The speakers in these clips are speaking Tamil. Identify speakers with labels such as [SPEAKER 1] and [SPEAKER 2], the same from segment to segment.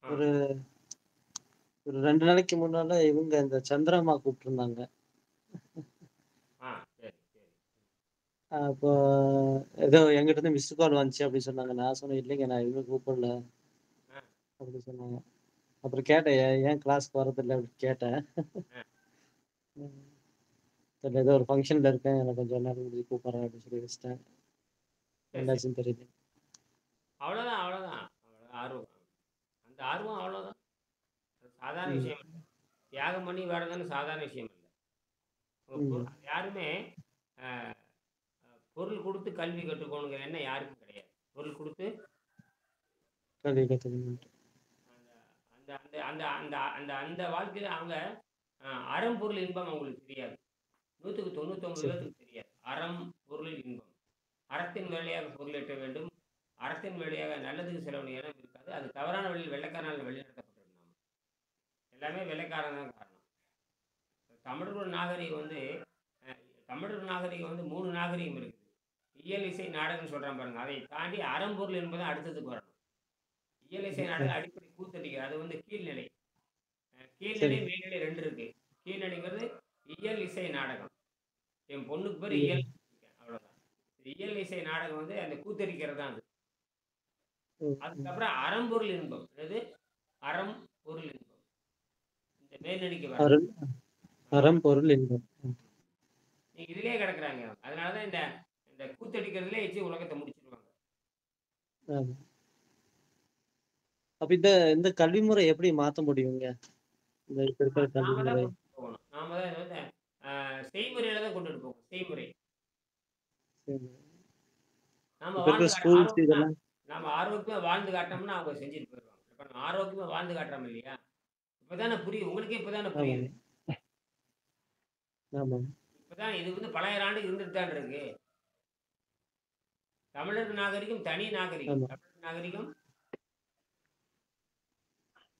[SPEAKER 1] ஆ,
[SPEAKER 2] ஒரு ஒரு 2 நாளைக்கு முன்னால இவங்க இந்த சந்திரம்மா கூப்பிட்டுருந்தாங்க.
[SPEAKER 1] ஆ, சரி, சரி.
[SPEAKER 2] அப்போ ஏதோ என்கிட்ட இருந்து மிஸ்டு கால் வந்துச்சு அப்படி சொன்னாங்க. நான் சொன்னேன், "இல்லைங்க நான் எதுவுமே கூப்பிடல."
[SPEAKER 1] ஆ,
[SPEAKER 2] அப்படி சொன்னாங்க. அப்புறம் கேட்டேன், "ஏன் கிளாஸ்க்கு வரதில்ல?" அப்படின்னு கேட்டேன்.
[SPEAKER 1] ஆ,
[SPEAKER 2] ம். தெரியல ஏதோ ஒரு ஃபங்ஷன்ல இருக்கேன். எனக்கு கொஞ்சம் நேரம் கழிச்சு கூப்பிடுறேன் அப்படின்னு சொல்லி வச்சுட்டேன்.
[SPEAKER 1] சரி, சரி.
[SPEAKER 2] என்னாச்சுன்னு தெரியல.
[SPEAKER 1] அவ்வளோதான், அவ்வளோதான். ஆர்வம். அந்த ஆர்வம் அவ்வளோதான். அது சாதாரண
[SPEAKER 2] ம்.
[SPEAKER 1] விஷயம் இல்ல. தியாகம் பண்ணி வர்றதுன்னு சாதாரண விஷயம் இல்ல.
[SPEAKER 2] ம்.
[SPEAKER 1] யாருமே அ பொருள் குடுத்து கல்வி கற்றுக்கோணுங்கிற எண்ணம் யாருக்கும் கிடையாது. பொருள் குடுத்து
[SPEAKER 2] கல்வி கத்துக்கணுன்ட்டு.
[SPEAKER 1] அந்த அந்த அந்த அந்த அந்த அந்த அந்த வாழ்க்கையில அவங்க அறம், பொருள், இன்பம் அவங்களுக்கு தெரியாது. 100க்கு 99
[SPEAKER 2] சரி,
[SPEAKER 1] பேத்துக்கு தெரியாது. அறம், பொருள், இன்பம். அறத்தின் வேலையாக பொருள் ஈட்ட வேண்டும். அறத்தின் வேலையாக நல்லதுக்கு செலவழிய எண்ணம் இருக்காது. அது தவறான வழியில் வெள்ளைக்காரனால் வழிநடத்தப்பட்டிருக்கும். எல்லாமே வெள்ளைக்காரன் தான் காரணம். தமிழர்கள் நாகரிகம் வந்து அ தமிழர் நாகரிகம் வந்து 3 நாகரிகம் இருக்குது. இயல், இசை, நாடகம்னு சொல்றான் பாருங்க. அதை தாண்டி அறம், பொருள் என்பது அடுத்ததுக்கு வரணும். இயல், இசை,
[SPEAKER 2] சரி,
[SPEAKER 1] நாடகம் அடிப்படை கூத்தடிக்கிறது. அது வந்து கீழ்நிலை. கீழ்நிலை,
[SPEAKER 2] சரி.
[SPEAKER 1] மேல்நிலை 2 இருக்கு. கீழ்நிலைங்கிறது இயல், இசை, நாடகம். என் பொண்ணுக்கு பேரு
[SPEAKER 2] ம்.
[SPEAKER 1] இயல். அவ்வளோதான். இயல், இசை, நாடகம் வந்து அந்த கூத்தடிக்கிறது தான் அது.
[SPEAKER 2] ம். ம்.
[SPEAKER 1] அதுக்கப்புறம் அறம்பொருள் இன்பம். அதாவது அறம், பொருள், இன்பம். இந்த மேல்நிலைக்கு வரணும்.
[SPEAKER 2] அருள்
[SPEAKER 1] ஆமா.
[SPEAKER 2] அறம், பொருள், இன்பம். ம்.
[SPEAKER 1] நீங்க இதுலயே கிடக்குறாங்க. அதனால தான் இந்த இந்த கூத்தடிக்கிறதுலயே வச்சு உலகத்த முடிச்சிருவாங்க.
[SPEAKER 2] ஆமா. அப்ப இந்த இந்த கல்வி முறை எப்படி மாத்த முடியுங்க? இந்த இப்ப இருக்கிற கல்வி
[SPEAKER 1] நாம தான்
[SPEAKER 2] முறை.
[SPEAKER 1] கொண்டுட்டு போகணும். நாம தான் இத வந்து செய்முறையில தான் கொண்டுட்டு போகணும். செய்முறை.
[SPEAKER 2] சரி.
[SPEAKER 1] நாம
[SPEAKER 2] இப்ப இருக்கிற
[SPEAKER 1] வாழ்ந்து
[SPEAKER 2] ஸ்கூல்ஸ்
[SPEAKER 1] ஆரோக்கியமா
[SPEAKER 2] இதெல்லாம்.
[SPEAKER 1] நாம ஆரோக்கியமா வாழ்ந்து காட்டினோம்னா அவங்க செஞ்சுட்டு போயிருவாங்க. இப்ப நம்ம ஆரோக்கியமா வாழ்ந்து காட்டுறோம் இல்லையா? இப்பதானே புரியுது. உங்களுக்கே இப்பதானே
[SPEAKER 2] ஆமாங்க,
[SPEAKER 1] புரியுது.
[SPEAKER 2] ஆமாங்க.
[SPEAKER 1] இப்பதான் இது வந்து பலாயிரம் ஆண்டு இருந்துட்டு தான் இருக்கு. தமிழர் நாகரிகம் தனி நாகரிகம்.
[SPEAKER 2] ஆமா.
[SPEAKER 1] தமிழர் நாகரிகம்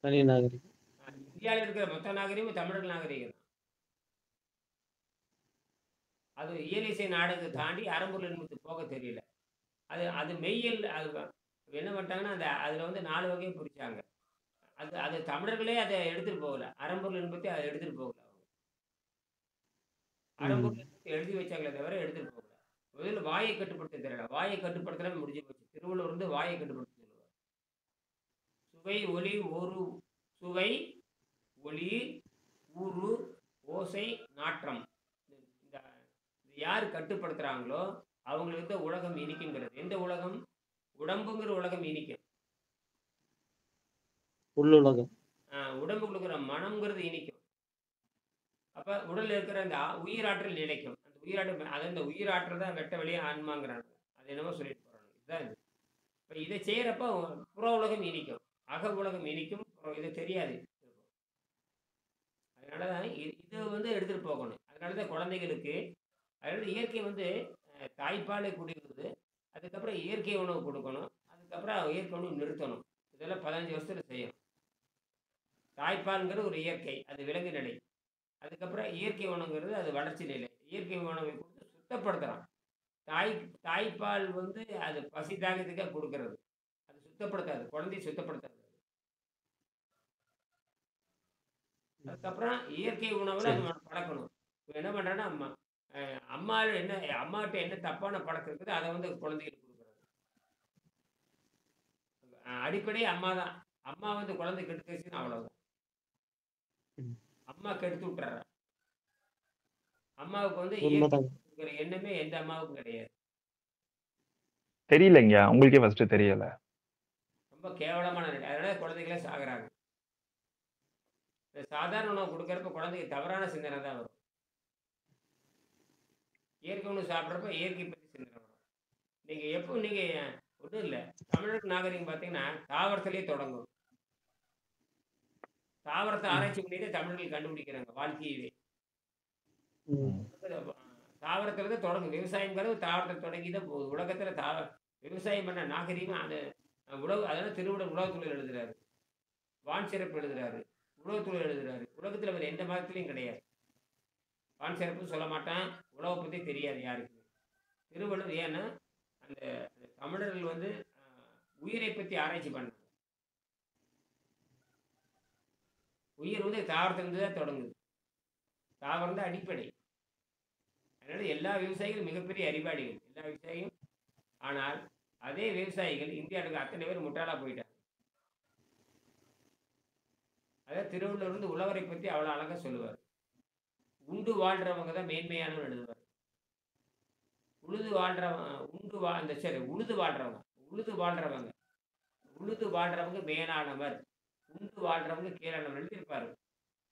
[SPEAKER 2] தனி நாகரிகம்.
[SPEAKER 1] இந்தியால இருக்கிற மொத்த நாகரிகமும் தமிழர் நாகரிகம் தான். அது இயலிசை நாடகத்தை தாண்டி அறம்பொருள் இன்பத்துக்கு போக தெரியல. அது அது மெய்யியல் அது என்ன பண்ணிட்டாங்கன்னா, அதுல வந்து 4 வகையா பிரிச்சாங்க. அது அது தமிழர்களே அத எடுத்துட்டு போகல. அறம்பொருள் இன்பத்தை அத எடுத்துட்டு போகல அவங்க. அறம்பொருள்
[SPEAKER 2] ம்.
[SPEAKER 1] இன்பத்தை எழுதி வச்சாங்களே தவிர எடுத்துட்டு போகல. முதல்ல வாயை கட்டுப்படுத்த தெரியல. வாயை கட்டுப்படுத்தலன்னு முடிஞ்சு போச்சு. திருவள்ளுவர் வந்து வாயை கட்டுப்படுத்த சொல்லுவார். சுவை, ஒளி, ஒரு சுவை, ஒளி, ஊறு, ஓசை, நாற்றம். இந்த இந்த இது யாரு கட்டுப்படுத்துறாங்களோ, அவங்களுக்கு தான் உலகம் இனிக்குங்கிறது. எந்த உலகம்? உடம்புங்கிற உலகம் இனிக்கும்.
[SPEAKER 2] உள்ளுலகம்.
[SPEAKER 1] உடம்புக்குள்ள இருக்கிற மனம்ங்கிறது இனிக்கும். அப்ப உடல்ல இருக்கிற அந்த உயிராற்றல் நிலைக்கும். அந்த உயிராற்றல் அது அந்த உயிராற்றல் தான் வெட்ட வெளிய ஆன்மாங்கிறாங்க. அது என்னமோ சொல்லிட்டு போறாங்க. இதுதான் இது. இப்ப இத செய்யறப்ப புற உலகம் இனிக்கும். அக உலகம் இனிக்கும். இது தெரியாது. அதனால தான் இது வந்து எடுத்துட்டு போகணும். அதனால தான் குழந்தைகளுக்கு அதனால இயற்கை வந்து தாய்ப்பாலை குடிக்கிறது. அதுக்கப்புறம் இயற்கை உணவு குடுக்கணும். அதுக்கப்புறம் இயற்கை உணவு நிறுத்தணும். இதெல்லாம் 15 வருஷத்துல செய்யணும். தாய்ப்பால்ங்கிறது ஒரு இயற்கை. அது விலங்கு நிலை. அதுக்கப்புறம் இயற்கை உணவுங்கிறது அது வளர்ச்சி நிலை. இயற்கை உணவை குடுத்து சுத்தப்படுத்துறான். தாய் தாய்ப்பால் வந்து அது பசி தாகத்துக்காக குடுக்குறது. அது சுத்தப்படுத்தாது. குழந்தைய சுத்தப்படுத்தாது. அதுக்கப்புறம் இயற்கை உணவுல
[SPEAKER 2] சரி.
[SPEAKER 1] நம்ம பழக்கணும். இப்ப என்ன பண்றேன்னா, அ அம்மா என்ன அம்மாட்ட என்ன தப்பான பழக்கம் இருக்குதோ, அத வந்து குழந்தைகளுக்கு குடுக்குறது. அடிப்படை அம்மா தான். அம்மா வந்து குழந்தை கெடுத்துருச்சுன்னா அவ்வளவுதான்.
[SPEAKER 2] ம்.
[SPEAKER 1] அம்மா கெடுத்து விட்டுர்றா. அம்மாவுக்கு வந்து இயற்கை
[SPEAKER 2] உண்மதாங்க.
[SPEAKER 1] குடுக்குற எண்ணமே எந்த அம்மாவுக்கும் கிடையாது.
[SPEAKER 3] தெரியலைங்கய்யா. உங்களுக்கே ஃபர்ஸ்ட்டு தெரியல.
[SPEAKER 1] ரொம்ப கேவலமான நிலை. அதனால குழந்தைகளே சாகுறாங்க. இந்த சாதாரண உணவு குடுக்குறப்ப குழந்தைக்கு தவறான சிந்தனை தான் வரும். இயற்கை உணவு சாப்பிடுறப்ப இயற்கை பத்தி சிந்தனை வரும். நீங்க ஒண்ணும் இல்ல. தமிழர் நாகரிகம் பார்த்தீங்கன்னா, தாவரத்திலேயே தொடங்கும். தாவரத்த
[SPEAKER 2] ம்.
[SPEAKER 1] ஆராய்ச்சி பண்ணி தான் தமிழர்கள் கண்டுபிடிக்கிறாங்க வாழ்க்கையவே.
[SPEAKER 2] ம்.
[SPEAKER 3] ம்.
[SPEAKER 1] தாவரத்துல தான் தொடங்கும். விவசாயம்ங்கிறது தாவரத்துல தொடங்கி தான் போகுது. உலகத்துல விவசாயம் பண்ண நாகரீகம் அது அதனால திருவள்ளுவர் உலகத்துல எழுதுறாரு. வான் சிறப்பு எழுதுறாரு. உலகத்துல எழுதுறாரு. உலகத்துல வேற எந்த மதத்திலயும் கிடையாது. வான் சிறப்புன்னு சொல்ல மாட்டான். உலக பத்தி தெரியாது யாருக்குமே. திருவள்ளுவர் ஏன்னா, அந்த தமிழர்கள் வந்து உயிரை பத்தி ஆராய்ச்சி பண்ணாங்க. உயிர் வந்து தாவரத்திலிருந்து தான் தொடங்குது. தாவரம் தான் அடிப்படை. அதனால எல்லா விவசாயிகளும் மிகப்பெரிய அறிவாளிகள். எல்லா விவசாயியும். ஆனால் அதே விவசாயிகள் இந்தியாவில் இருக்க அத்தனை பேர் முட்டாளா போயிட்டாங்க. அதாவது திருவள்ளுவர் வந்து உழவரை பத்தி அவ்வளோ அழகா சொல்லுவார். உண்டு வாழ்றவங்க தான் மேன்மையானவன் எழுதுவார். உழுது வாழ்றவன் உழுது வாழ்றவங்க உழுது வாழ்றவங்க உழுது வாழ்றவங்க மேலானவர், உண்டு வாழ்றவங்க கீழானவர் எழுதியிருப்பாரு.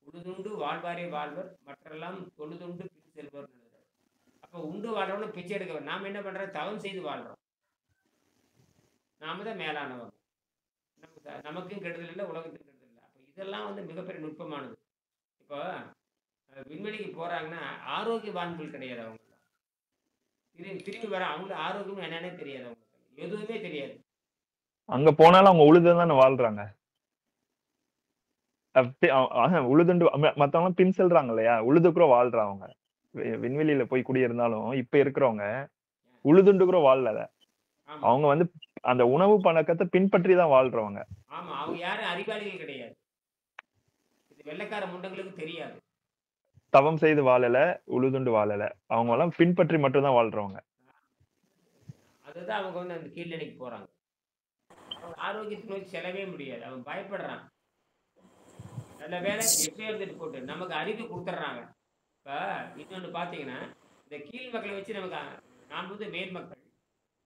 [SPEAKER 1] உழுதுண்டு வாழ்வாரே வாழ்வர், மற்றெல்லாம் தொழுதுண்டு பின் செல்வர். அப்போ உண்டு வாழ்றவங்க பிச்சை எடுக்கவர். நாம் என்ன பண்றோம்? தவம் செய்து வாழ்றோம். நாம தான் மேலானவங்க. நமக்கும் கெடுதல் இல்லை, உலகத்துக்கும் கெடுதல் இல்லை. அப்போ இதெல்லாம் வந்து மிகப்பெரிய நுட்பமானது. இப்போ விண்வெளிக்கு போறாங்கன்னா ஆரோக்கியவான்கள் கிடையாது. அவங்க திரும்பி வர அவங்களுக்கு ஆரோக்கியம் என்னன்னே தெரியாது. அவங்களுக்கு எதுவுமே தெரியாது.
[SPEAKER 3] அங்க போனாலும் அவங்க உழுதுதானே வாழ்றாங்க. உழுதுண்டு மத்தவங்க பின் செல்றாங்க இல்லையா, உழுது கூட வாழ்றாங்க. விண்வெளியில போய் குடியிருந்தாலும் இப்ப இருக்கிறவங்க உழுதுண்டு கூட வாழல. அவங்க வந்து அந்த உணவு பழக்கத்தை பின்பற்றி தான் வாழ்றவங்க.
[SPEAKER 1] ஆமா, அவங்க யாரும் அறிவாளிகள் கிடையாது. இது வெள்ளைக்கார முண்டங்களுக்கு தெரியாது.
[SPEAKER 3] தவம் செய்து வாழல, உழுதுண்டு வாழல. அவங்க எல்லாம் பின்பற்றி மட்டும் தான் வாழ்றவங்க.
[SPEAKER 1] அதுதான் அவங்க வந்து அந்த கீழ்நிலைக்கு போறாங்க. அவங்க ஆரோக்கியத்தை நோக்கி செல்லவே முடியாது. அவன் பயப்படுறான். நல்ல வேலை எப்படியோ இருந்துட்டு போட்டு நமக்கு அறிவு கொடுத்துட்றாங்க. இப்போ இன்னொன்று பார்த்தீங்கன்னா, இந்த கீழ் மக்களை வச்சு நமக்கு நாம் வந்து மேல் மக்கள்,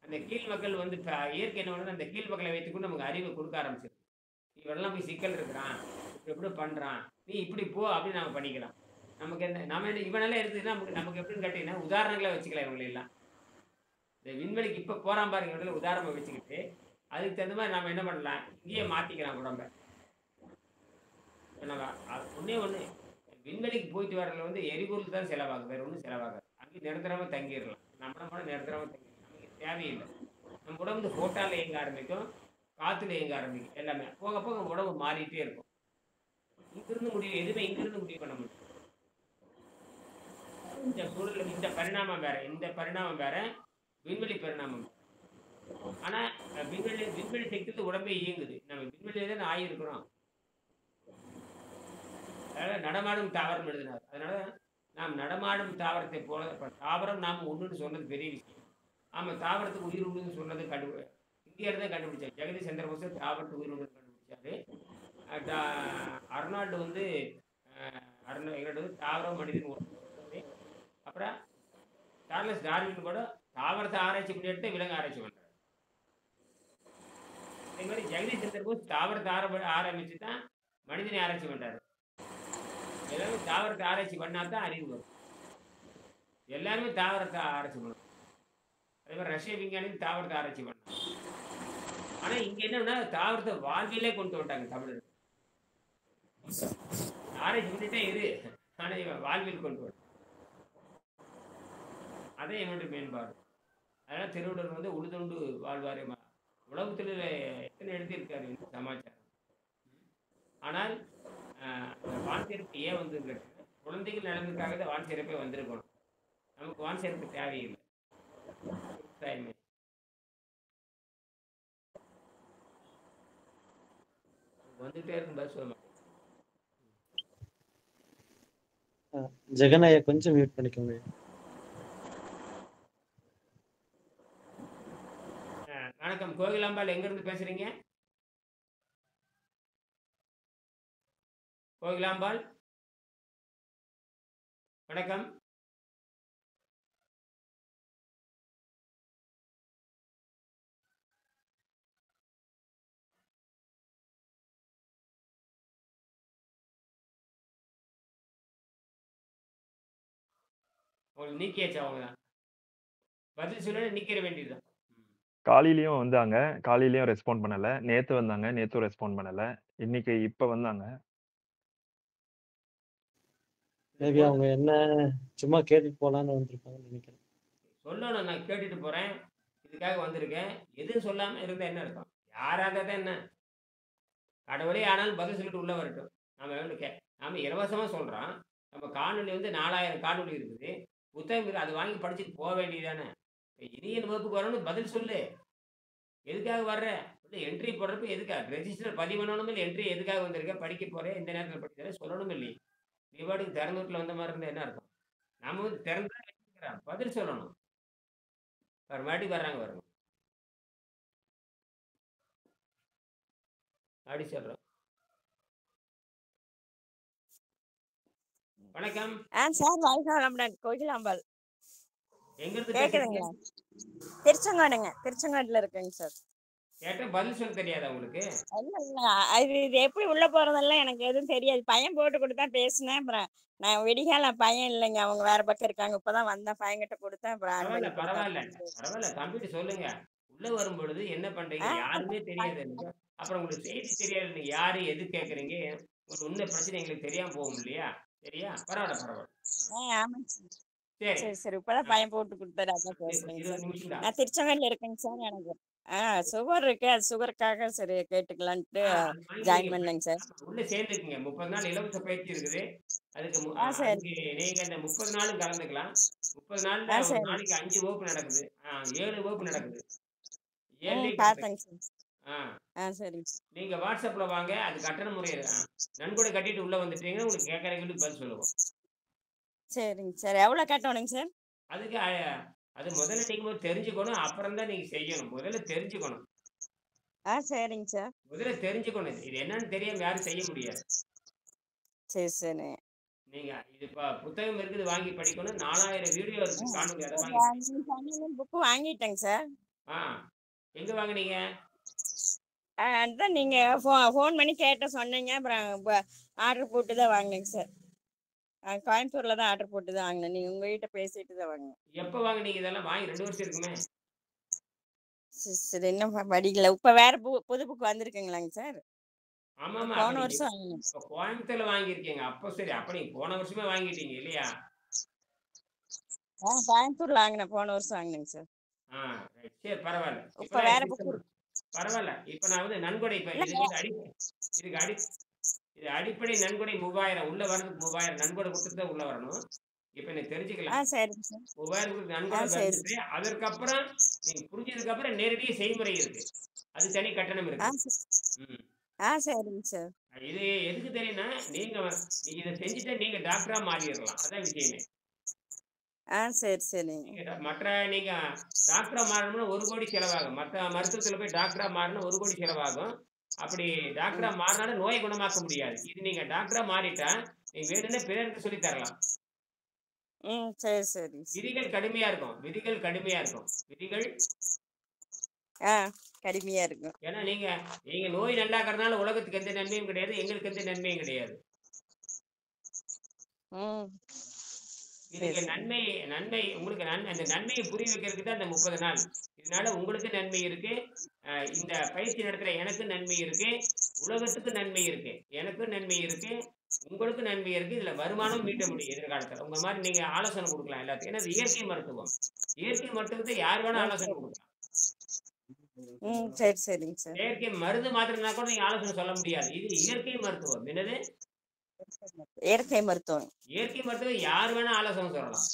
[SPEAKER 1] அந்த கீழ் மக்கள் வந்து இப்போ இயற்கை என்ன பண்ணுறது, அந்த கீழ் மக்களை வைத்துக்கொண்டு நமக்கு அறிவை கொடுக்க ஆரம்பிச்சிருக்கு. இவரெல்லாம் போய் சிக்கல் இருக்கிறான், எப்படி பண்ணுறான், நீ இப்படி போ அப்படின்னு நம்ம பண்ணிக்கலாம். நமக்கு என்ன என்ன இவனெல்லாம் எடுத்துக்கிட்டா நமக்கு எப்படின்னு கேட்டிங்கன்னா உதாரணங்களை வச்சுக்கலாம். இவங்களெல்லாம் இந்த விண்வெளிக்கு இப்போ போகிறான் பாருங்க, இவங்கள உதாரணமாக வச்சுக்கிட்டு அதுக்கு தகுந்த மாதிரி நம்ம என்ன பண்ணலாம், இங்கேயே மாற்றிக்கலாம் உடம்பை. ஒன்றே ஒன்று, விண்வெளிக்கு போயிட்டு வரல வந்து எரிபொருள் தான் செலவாகுது, வேறு ஒன்றும் செலவாகாது. அங்கே நிரந்தரமாக தங்கிடலாம். நம்மளோட நிரந்தரமாக தங்கிடலாம். நமக்கு தேவையில்லை. நம்ம உடம்பு ஃபோட்டாவில் இயங்க ஆரம்பிக்கும், காற்றுல இயங்க ஆரம்பிக்கும். எல்லாமே போக போக உடம்பு மாறிட்டே இருக்கும். இங்கிருந்து எதுவுமே இங்கிருந்து முடிவு பண்ண முடியும். இந்த சூழல், இந்த பரிணாமம் வேற, விண்வெளி பரிணாமம். ஆனால் விண்வெளி சக்தி உடம்பே இயங்குது. நம்ம விண்வெளியில தான் ஆகியிருக்கிறோம். அதனால் நடமாடும் தாவரம் எழுதினார். அதனால நாம் நடமாடும் தாவரத்தை போல தாவரம் நாம் ஒன்றுன்னு சொன்னது பெரிய விஷயம். ஆமாம், தாவரத்துக்கு உயிர் உண்டுன்னு சொன்னது இந்தியாவில் தான் கண்டுபிடிச்சார். ஜெகதீஷ் சந்திர போஸ் தாவரத்துக்கு உயிர் உண்டுன்னு கண்டுபிடிச்சாரு. அர்னால்டு வந்து தாவரம் மனிதன் ஒன்று. அப்புறம் சார்லஸ் டார்வின் கூட தாவரத்தை ஆராய்ச்சி பண்ணிட்டு விலங்கு ஆராய்ச்சி பண்ணுறாரு. அதே மாதிரி ஜெகதீஷ் சந்திர போஸ் தாவரத்தை ஆரம்பிச்சு தான் மனிதனை ஆராய்ச்சி பண்ணுறாரு. எல்லாமே தாவரத்தை ஆராய்ச்சி பண்ணால் தான் அறிவு வரும். எல்லாருமே தாவரத்தை ஆராய்ச்சி பண்ணணும். அதே மாதிரி ரஷ்ய விஞ்ஞானிகள் தாவரத்தை ஆராய்ச்சி பண்ணாங்க. ஆனால் இங்கே என்னன்னா தாவரத்தை வாழ்விலே கொண்டு வந்துட்டாங்க தமிழர். ஆராய்ச்சி பண்ணிட்டே இரு, ஆனால் இவன் வாழ்வில் கொண்டு வர. அதே என்னுடைய மேம்பாடு. அதனால் திருவள்ளுவர் வந்து உழுதுண்டு வாழ்வாரே உலகத்தில் எத்தனை எழுதியிருக்காரு சமாச்சாரம். ஆனால் வான் சிறப்பு ஏன் வந்து குழந்தைகள் நலனுக்காக தான் வான் சிறப்பே வந்திருக்கணும். நமக்கு வான் சிறப்பு தேவையில்லை. வந்துட்டே இருக்கும் பஸ் சொல்ல மாட்டேன்.
[SPEAKER 2] ஜெகன் ஐயா கொஞ்சம் மியூட் பண்ணிக்கோங்க.
[SPEAKER 1] வணக்கம், கோகிலாம்பாள் எங்கிருந்து பேசுறீங்க? கோகிலாம்பாள் வணக்கம். உங்களுக்கு நீக்கியாச்சு, அவங்க தான் பதில் சொல்ல நீக்கிற வேண்டியதுதான்.
[SPEAKER 3] காலையிலயும் வந்தாங்க, காலையிலயும் ரெஸ்பாண்ட் பண்ணல. நேத்து வந்தாங்க, நேத்தும் ரெஸ்பாண்ட் பண்ணல. இன்னைக்கு இப்ப வந்தாங்க.
[SPEAKER 2] மேபி அவங்க என்ன சும்மா கேட்டுட்டு போலான்னு வந்திருப்பாங்கன்னு நினைக்கிறேன்.
[SPEAKER 1] சொல்லணும், நான் கேட்டுட்டு போறேன், இதுக்காக வந்திருக்கேன். எதுவும் சொல்லாம இருந்தா என்ன அர்த்தம்? யாரா இருந்தா என்ன, கடவுளே ஆனாலும் பதில் சொல்லிட்டு உள்ள வரட்டும். நாம இலவசமா சொல்றோம். நம்ம காணொலி வந்து 4000 காணொலி இருக்குது, புத்தகம் இருக்குது, அது வாங்கி படிச்சுட்டு போக வேண்டியதானே. இனியன் வகுப்புக்கு வரணும், பதில் சொல்லு. எதுக்காக வர்ற? உள்ள என்ட்ரி போடுறப்ப எதுக்காக ரெஜிஸ்டர் பதிவு பண்ணணும் இல்லை என்ட்ரி எதுக்காக வந்திருக்க படிக்க போறேன் இந்த நேரத்தில் படிக்கிறேன் சொல்லணும் இல்லையே நீ பாட்டுக்கு திறந்து வீட்டில் வந்த மாதிரி இருந்தால் என்ன அர்த்தம் நம்ம வந்து திறந்து வச்சுக்கிறோம் பதில் சொல்லணும் மறுபடியும் வர்றாங்க வரணும் அப்படி சொல்கிறோம் வணக்கம்
[SPEAKER 4] சார் வாழ்க வளமுடன் கோகிலாம்பாள்
[SPEAKER 1] எங்கிருந்து
[SPEAKER 4] கேக்குதுங்களா?
[SPEAKER 1] பேசுறீங்க
[SPEAKER 4] திருச்செங்கோடுல இருக்குங்க சார்.
[SPEAKER 1] கேட்டா பதில் சொல்ல தெரியாதா உங்களுக்கு
[SPEAKER 4] இல்ல இல்ல இது எப்படி உள்ள போறதெல்லாம் எனக்கு எதுவும் தெரியாது. பையன் போட்டு கொடுத்தா பேசினேன். அப்புறம் நான் விடிகால பையன் இல்லைங்க, அவங்க வேற பக்கம் இருக்காங்க. இப்பதான் வந்தேன், பையன்கிட்ட கொடுத்தேன். அப்புறம் ஆன்
[SPEAKER 1] பரவாயில்ல
[SPEAKER 4] பண்ணி
[SPEAKER 1] பரவாயில்ல
[SPEAKER 4] கொடுத்தாரு.
[SPEAKER 1] பரவாயில்ல தம்பிட்டு சொல்லுங்க உள்ள வரும் பொழுது என்ன பண்றீங்க யாருமே தெரியாது எனக்கு அப்புறம் உங்களுக்கு செய்தி தெரியாது நீங்க யாரு எது கேட்குறீங்க உங்களுக்கு உண்மை பிரச்சனை எங்களுக்கு தெரியாம போகும் இல்லையா சரியா பரவாயில்ல பரவாயில்ல
[SPEAKER 4] ஆமாங்க சார்.
[SPEAKER 1] சரி
[SPEAKER 4] சரி சரி, இப்பதான் பையன் போட்டு கொடுத்தாரு, அதான் பேசுறேங்க
[SPEAKER 1] 20
[SPEAKER 4] சார்.
[SPEAKER 1] நிமிஷம் தான்
[SPEAKER 4] நான் திருச்செங்கோடுல இருக்கேங்க சார். எனக்கு சுகர் இருக்கு, அது சுகருக்காக சரி கேட்டுக்கலான்ட்டு
[SPEAKER 1] அது மாதிரி
[SPEAKER 4] ஜாயின்
[SPEAKER 1] நீங்க
[SPEAKER 4] பண்ணேங்க சார்.
[SPEAKER 1] உள்ள சேர்ந்துக்குங்க 30 நாள் இலவச பயிற்சி இருக்குது அதுக்கு
[SPEAKER 4] சரி
[SPEAKER 1] அதுக்கு நீங்க இந்த 30 நாளும் கலந்துக்கலாம் 30 நாள்ல ஒரு
[SPEAKER 4] சரி.
[SPEAKER 1] நாளைக்கு 5 வகுப்பு நடக்குது 7 வகுப்பு நடக்குது 7லயும் கலந்துக்கலாம்
[SPEAKER 4] பார்த்தேங்க சார்.
[SPEAKER 1] ஆ
[SPEAKER 4] சரிங்க.
[SPEAKER 1] நீங்க வாட்ஸ்அப்ல வாங்க அது கட்டண முறை நன்கொடை கட்டிட்டு உள்ள வந்துட்டீங்கன்னா உங்களுக்கு கேட்கற கேள்விக்கு பதில் சொல்லுவோம்
[SPEAKER 4] சரிங்க சார். எவ்வளவு கட்டணுங்க சார்?
[SPEAKER 1] அதுக்கு அது முதல்ல நீங்க தெரிஞ்சுக்கணும் அப்புறம் தான் நீங்க செய்யணும் முதல்ல தெரிஞ்சுக்கணும்
[SPEAKER 4] சரிங்க சார்.
[SPEAKER 1] முதல்ல தெரிஞ்சுக்கணும் இது என்னன்னு தெரியாம யாரும் செய்ய முடியாது
[SPEAKER 4] சரி சரி.
[SPEAKER 1] நீங்க இது புத்தகம் இருக்குது வாங்கி படிக்கணும் 4000 வீடியோ இருக்கு காணொலி அதை வாங்கி
[SPEAKER 4] புக்கு வாங்கிட்டேங்க சார்.
[SPEAKER 1] ஆ எங்க வாங்குனீங்க
[SPEAKER 4] அதான் நீங்க ஃபோன் பண்ணி கேட்ட சொன்னீங்க. அப்புறம் ஆர்டர் போட்டு தான் வாங்கினேங்க சார். கோயம்புத்தூர்ல தான் ஆர்டர் போட்டு தான் வாங்கினேன். நீங்க உங்ககிட்ட பேசிட்டு தான் வாங்கினேன்.
[SPEAKER 1] எப்ப வாங்குனீங்க இதெல்லாம் வாங்கி 2 வருஷம் இருக்குமே
[SPEAKER 4] சரி, இன்னும் படிக்கல. இப்ப வேற புது புக் வந்திருக்குங்களாங்க சார்?
[SPEAKER 1] ஆமா ஆமா
[SPEAKER 4] போன வருஷம் வாங்கினேன்.
[SPEAKER 1] இப்ப கோயம்புத்தூர்ல வாங்கியிருக்கீங்க அப்போ சரி அப்ப நீங்க போன வருஷமே வாங்கிட்டீங்க இல்லையா
[SPEAKER 4] கோயம்புத்தூர்ல வாங்கினேன், போன வருஷம் வாங்கினேங்க சார்.
[SPEAKER 1] ரைட் சரி பரவாயில்ல
[SPEAKER 4] இப்ப வேற புக்
[SPEAKER 1] பரவாயில்ல இப்ப நான் வந்து நன்கொடை இப்ப இது அடிப்படை நன்கொடை 3000 உள்ள வரதுக்கு 3000 நன்கொடை கொடுத்துட்டு தான் உள்ள வரணும் இப்ப எனக்கு தெரிஞ்சுக்கலாம்
[SPEAKER 4] சரிங்க சார்.
[SPEAKER 1] 3000 கொடுத்து நன்கொடை வந்துட்டு அதற்கப்புறம் நீங்க புரிஞ்சதுக்கு அப்புறம் நேரடியாக செய்முறை இருக்கு அது தனி கட்டணம் இருக்கு
[SPEAKER 4] சரிங்க சார்.
[SPEAKER 1] இது எதுக்கு தெரியும்னா நீங்க இதை செஞ்சுட்டா நீங்க டாக்டரா மாறிடலாம் அதான் விஷயமே
[SPEAKER 4] சரி சரிங்க.
[SPEAKER 1] மற்ற நீங்க டாக்டரா மாறணும்னா 1 கோடி செலவாகும் மற்ற மருத்துவத்துல போய் டாக்டரா மாறினா 1 கோடி செலவாகும் அப்படி டாக்டரா மாறினாலும் நோயை குணமாக்க முடியாது இது நீங்க டாக்டரா மாறிட்டா நீங்க வேணும்னா பிறருக்கு சொல்லி தரலாம்
[SPEAKER 4] சரி சரி.
[SPEAKER 1] விதிகள் கடுமையா இருக்கும் விதிகள் கடுமையா இருக்கும் ஏன்னா நீங்க நோய் நல்லாக்கிறதுனால உலகத்துக்கு எந்த நன்மையும் கிடையாது எங்களுக்கு எந்த நன்மையும் கிடையாது இதுக்கு நன்மை உங்களுக்கு அந்த நன்மையை புரிய வைக்கிறதுக்கு தான் அந்த 30 நாள் இதனால உங்களுக்கு நன்மை இருக்கு இந்த பயிற்சி நடத்துற எனக்கு நன்மை இருக்கு உலகத்துக்கு நன்மை இருக்கு எனக்கும் நன்மை இருக்கு உங்களுக்கு நன்மை இருக்கு இதுல வருமானம் மீட்ட முடியும் எதிர்காலத்துல உங்க மாதிரி நீங்க ஆலோசனை கொடுக்கலாம் எல்லாத்துக்கும் ஏன்னா இயற்கை மருத்துவத்தை யார் வேணா ஆலோசனை கொடுக்கலாம்
[SPEAKER 4] சரி சரிங்க சார்.
[SPEAKER 1] செயற்கை மருந்து மாத்திரம்னா கூட நீங்க ஆலோசனை சொல்ல முடியாது இது இயற்கை மருத்துவம் என்னது
[SPEAKER 4] இயற்கை மருத்துவம்
[SPEAKER 1] யார் வேணா ஆலோசனை சொல்லலாம்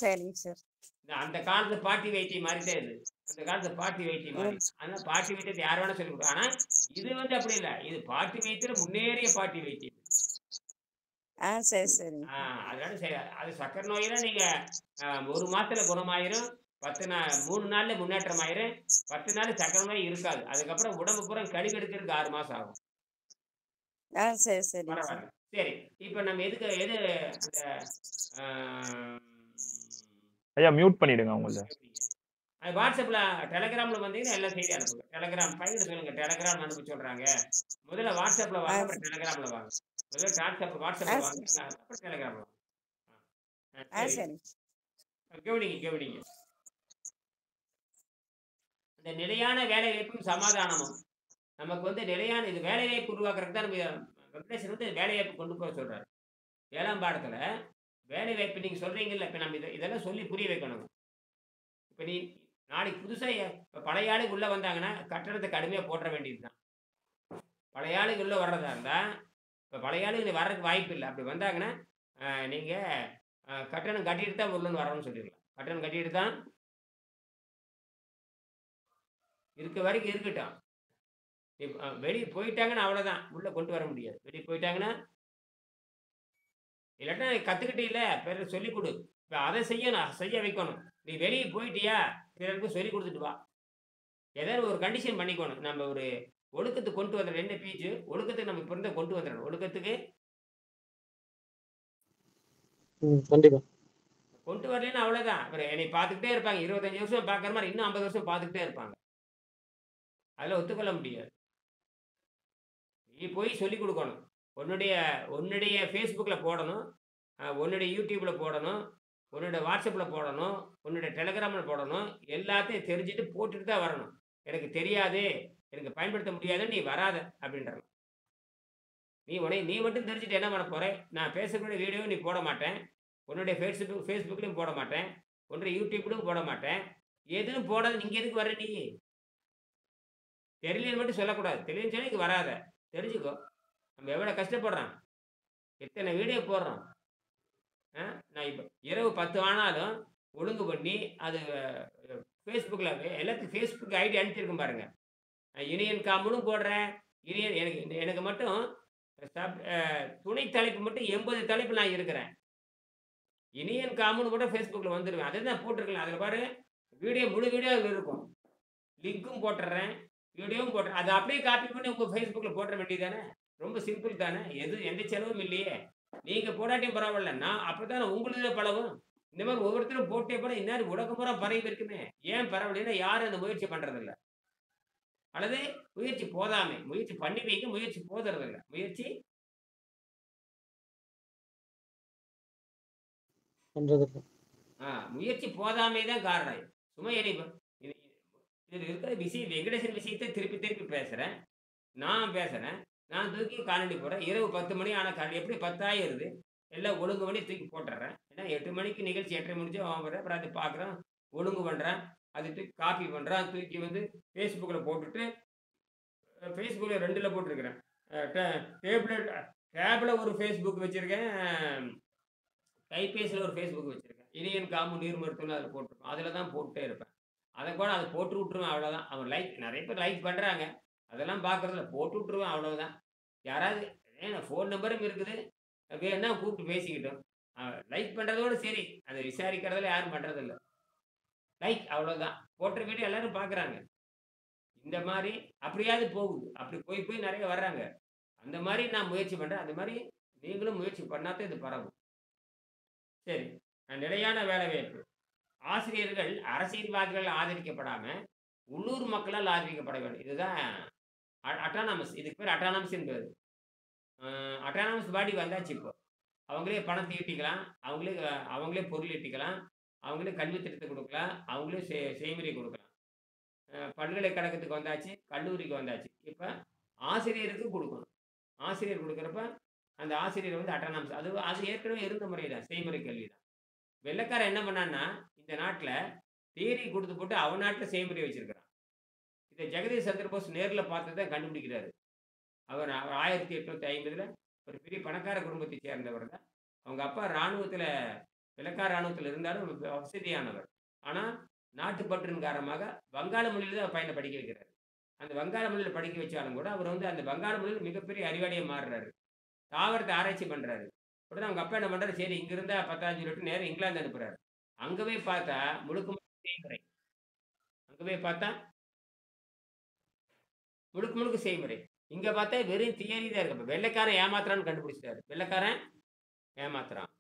[SPEAKER 4] சரிங்க சார்.
[SPEAKER 1] அந்த காலத்து பாட்டி வைத்தியம் மாதிரிதான் இது அந்த காலத்து பாட்டி வைத்தியம் மாதிரி ஆனா பாட்டி வைத்தியத்தை யார் வேணா சொல்லி கொடுக்கும் ஆனா இது வந்து அப்படி இல்லை இது பாட்டி வைத்தியம் முன்னேறிய பாட்டி வைத்தியம்
[SPEAKER 4] சரி சரி.
[SPEAKER 1] அதனால சரி அது சக்கரை நோயெல்லாம் நீங்க 1 மாசத்துல குணமாயிரும் 3 நாள்ல முன்னேற்றம் ஆயிரும் 10 நாள் சக்கரை நோய் இருக்காது அதுக்கப்புறம் உடம்பு பூரா கழிவெடுக்கிறதுக்கு 6 மாசம் ஆகும்
[SPEAKER 4] சரி சரி.
[SPEAKER 1] பரவாயில்ல சரி இப்ப நம்ம எது
[SPEAKER 3] ஐயா மியூட் பண்ணிடுங்க உங்களது
[SPEAKER 1] வாட்ஸ்அப்ல டெலிகிராம்ல வந்தீங்கன்னா எல்லாம் செய்தி அனுப்புங்க டெலிகிராம் பையன் சொல்லுங்க டெலிகிராம் அனுப்ப சொல்றாங்க முதல்ல வாட்ஸ்அப்ல வாங்க அப்புறம் டெலிகிராம்ல வாங்க முதல்ல வாட்ஸ்அப்ல வாங்க அப்புறம் டெலிகிராம்ல வாங்க
[SPEAKER 4] சரி.
[SPEAKER 1] கவனிங்க இந்த நிலையான வேலை வாய்ப்பும் சமாதானமும் நமக்கு வந்து நிலையான இது வேலை வாய்ப்பு உருவாக்குறதுக்கு தான் நம்ம வெங்கடேசன் வந்து வேலை வாய்ப்பு கொண்டு போக சொல்றாரு 7ஆம் பாடத்துல வேலை வாய்ப்பு நீங்க சொல்றீங்கல்ல இப்ப நம்ம இதெல்லாம் சொல்லி புரிய வைக்கணும் இப்ப நீ நாளைக்கு புதுசா பழைய ஆளுக்கு உள்ள வந்தாங்கன்னா கட்டணத்தை கடுமையா போட்டுற வேண்டியதுதான் பழைய ஆளுக்கு உள்ள வர்றதா இருந்தா இப்ப பழைய ஆளுக்கு வர்றதுக்கு வாய்ப்பு இல்லை அப்படி வந்தாங்கன்னா நீங்க கட்டணம் கட்டிட்டு தான் உள்ளன்னு வரணும்னு சொல்லிடலாம் கட்டணம் கட்டிட்டு தான் இருக்க வரைக்கும் இருக்கட்டும். வெளியே போயிட்டாங்கன்னா அவ்வளோதான். உள்ள கொண்டு வர முடியாது. வெளியே போயிட்டாங்கன்னா இல்லாட்டா கத்துக்கிட்டீல்ல, பிறருக்கு சொல்லிக் குடு. இப்ப அத செய்யணும். செய்ய வைக்கணும். நீ வெளிய போயிட்டியா, பிறருக்கு சொல்லிக் குடுத்துட்டு வா. ஏதாவது ஒரு கண்டிஷன் பண்ணிக்கணும். நம்ம ஒரு ஒழுக்கத்துக்கு கொண்டு வந்துடணும். என்ன பேச்சு? ஒழுக்கத்துக்கு நம்ம இப்ப இருந்தே கொண்டு வந்துடணும். ஒழுக்கத்துக்கு
[SPEAKER 2] கண்டிப்பா.
[SPEAKER 1] கொண்டு வரலைன்னா அவ்வளோதான். அப்புறம் என்னைய பார்த்துக்கிட்டே இருப்பாங்க. 25 வருஷம் பார்க்குற மாரி இன்னும் 50 வருஷம் பார்த்துக்கிட்டே இருப்பாங்க. அதெல்லாம் ஒத்துக்கொள்ள முடியாது. நீ போய் சொல்லிக் குடுக்கணும். உன்னுடைய உன்னுடைய Facebookல போடணும். உன்னுடைய YouTubeல போடணும். உன்னோட WhatsAppல போடணும். உன்னுடைய Telegramல போடணும். எல்லாத்தையும் தெரிஞ்சுட்டு போட்டுட்டு தான் வரணும். எனக்கு தெரியாது. எனக்கு பயன்படுத்த முடியாதுன்னு நீ வராத அப்படின்றணும். நீ மட்டும் தெரிஞ்சுட்டு என்ன பண்ண போற? நான் பேசக்கூடிய வீடியோ நீ போட மாட்டேன். உன்னுடைய Facebookலயும் போட மாட்டேன். உன்னுடைய YouTubeலயும் போட மாட்டேன். எதுவும் போடாத நீங்க எதுக்கு வர்ற நீ? தெரியலன்னு மட்டும் சொல்லக்கூடாது. தெரியலன்னு சொன்னா இங்க வராத. தெரிஞ்சுக்கோ. நம்ம எவ்வளோ கஷ்டப்படுறோம். எத்தனை வீடியோ போடுறோம். நான் இப்ப இரவு 10 ஆனாலும் ஒழுங்கு பண்ணி அது Facebookல எல்லாத்துக்கும் Facebook ஐடி அனுப்பிச்சிருக்கேன் பாருங்க. இனியன் காமனும் போடுறேன். இனியன் எனக்கு மட்டும் துணை தலைப்பு மட்டும் 80 தலைப்பு நான் இருக்கிறேன். இனியன் காமனு கூட Facebookல வந்துருவேன். அதை தான் போட்டிருக்கலாம். அதில் பாரு முழு வீடியோ அதில் இருக்கும். லிங்க்கும் போட்டுறேன். வீடியோவும் போட்டுறேன். அதை அப்படியே காப்பி பண்ணி உங்கள் Facebookல போட்டுற வேண்டியதானே. ரொம்ப சிம்பிள் தானே. எந்த செலவும் இல்லையே. நீங்க போடாட்டியும் பரவாயில்ல. நான் அப்பதானே உங்களுதே பழகும். இந்த மாதிரி ஒவ்வொருத்தரும் போட்டே போட இந்நேரம் உலகம் பூரா பரவி இருக்குமே. ஏன் பரவலைன்னா யாரும் அந்த முயற்சி பண்றதில்ல. அல்லது முயற்சி போதாமை. முயற்சி பண்ணி வைக்க முயற்சி போதுறதில்ல. முயற்சி
[SPEAKER 2] பண்றதில்ல.
[SPEAKER 1] முயற்சி போதாமை தான் காரணம். சும்மா இதில் இருக்கிற விஷயம் வெங்கடேசன் விஷயத்தை திருப்பி திருப்பி பேசுறேன். நான் பேசுறேன். நான் தூக்கி காணொளி போடுறேன். இரவு 10 மணி ஆன காணொளி எப்படி 10 ஆயிருது. எல்லாம் ஒழுங்கு பண்ணி தூக்கி போட்டுறேன். ஏன்னா 8 மணிக்கு நிகழ்ச்சி 8:30 முடிஞ்சு அவன் வரேன். அப்புறம் அதை பார்க்குறேன். ஒழுங்கு பண்ணுறேன். அதை தூக்கி காப்பி பண்ணுறேன். தூக்கி வந்து Facebookல போட்டுட்டு Facebookல 2ல் போட்டிருக்கிறேன். டேப்ல ஒரு Facebook வச்சிருக்கேன். கைபேசியில் ஒரு Facebook வச்சிருக்கேன். இனியன் காமு நீர் மருத்துவம்னு அதில் போட்டிருக்கோம். அதில் தான் போட்டுட்டே இருப்பேன். அதை கூட அதை போட்டு விட்டுருவேன். அவ்வளோதான். அவன் நிறைய பேர் லைக் பண்ணுறாங்க. அதெல்லாம் பார்க்குறதில்ல. போட்டு விட்டுருவேன். அவ்வளோதான். யாராவது ஃபோன் நம்பரும் இருக்குது. வேணா கூப்பிட்டு பேசிக்கிட்டோம். லைக் பண்ணுறதோட சரி. அதை விசாரிக்கிறதுல யாரும் பண்ணுறதில்ல. லைக் அவ்வளோதான். போட்ட வீடியோ எல்லாரும் பார்க்குறாங்க. இந்த மாதிரி அப்படியாவது போகுது. அப்படி போய் நிறைய வர்றாங்க. அந்த மாதிரி நான் முயற்சி பண்ணுறேன். அந்த மாதிரி நீங்களும் முயற்சி பண்ணாதான் இது பரவும். சரி. நிலையான வேலைவாய்ப்பு. ஆசிரியர்கள் அரசியல்வாதிகள் ஆதரிக்கப்படாம உள்ளூர் மக்களால் ஆதரிக்கப்பட வேண்டும். இதுதான் அட்டானமஸ். இதுக்கு பேர் அட்டானமஸ் என்பது. அட்டானமஸ் பாடி வந்தாச்சு இப்போ. அவங்களே பணத்தை ஈட்டிக்கலாம். அவங்களே பொருள் ஈட்டிக்கலாம். அவங்களே கல்வி திட்டத்தை கொடுக்கலாம். அவங்களே செய்முறை கொடுக்கலாம். பல்கலைக்கழகத்துக்கு வந்தாச்சு. கல்லூரிக்கு வந்தாச்சு. இப்போ ஆசிரியருக்கு கொடுக்கணும். ஆசிரியர் கொடுக்குறப்ப அந்த ஆசிரியர் வந்து அட்டானமஸ். அது ஏற்கனவே இருந்த முறை தான். செய்முறை கல்வி தான். வெள்ளைக்காரன் என்ன பண்ணான்னா இந்த நாட்டில் தியரி கொடுத்து போட்டு அவன் நாட்டில் செய்முறை வச்சிருக்கிறான். இதை ஜெகதீஷ் சந்திர போஸ் நேரில் பார்த்து தான் கண்டுபிடிக்கிறாரு. அவர் 1850 ஒரு பெரிய பணக்கார குடும்பத்தை சேர்ந்தவர் தான். அவங்க அப்பா இராணுவத்தில் வெள்ளைக்கார இராணுவத்தில் இருந்தாலும் வசதியானவர். ஆனால் நாட்டுப்பற்றின் காரணமாக வங்காள மொழியில் தான் பையனை படிக்க வைக்கிறார். அந்த வங்காள மொழியில் படிக்க வச்சாலும் கூட அவர் வந்து அந்த வங்காள மொழியில் மிகப்பெரிய அறிவாளியை மாறுறாரு. தாவரத்தை ஆராய்ச்சி பண்ணுறாரு. உடனே அவங்க அப்பா என்ன பண்ணுறாரு, சரி இங்கே இருந்தால் 10,000 சொல்லிட்டு நேரம் இங்கிலாந்து அனுப்புகிறாரு. அங்கே போய் பார்த்தா முழுக்க செய்முறை. அங்கே போய் பார்த்தா முழுக்க செய்முறை. இங்க பார்த்தா வெறும் தியரி தான் இருக்கு. வெள்ளைக்காரன் ஏமாத்துறான்னு கண்டுபிடிச்சிட்டாரு. வெள்ளைக்காரன் ஏமாத்துறான்.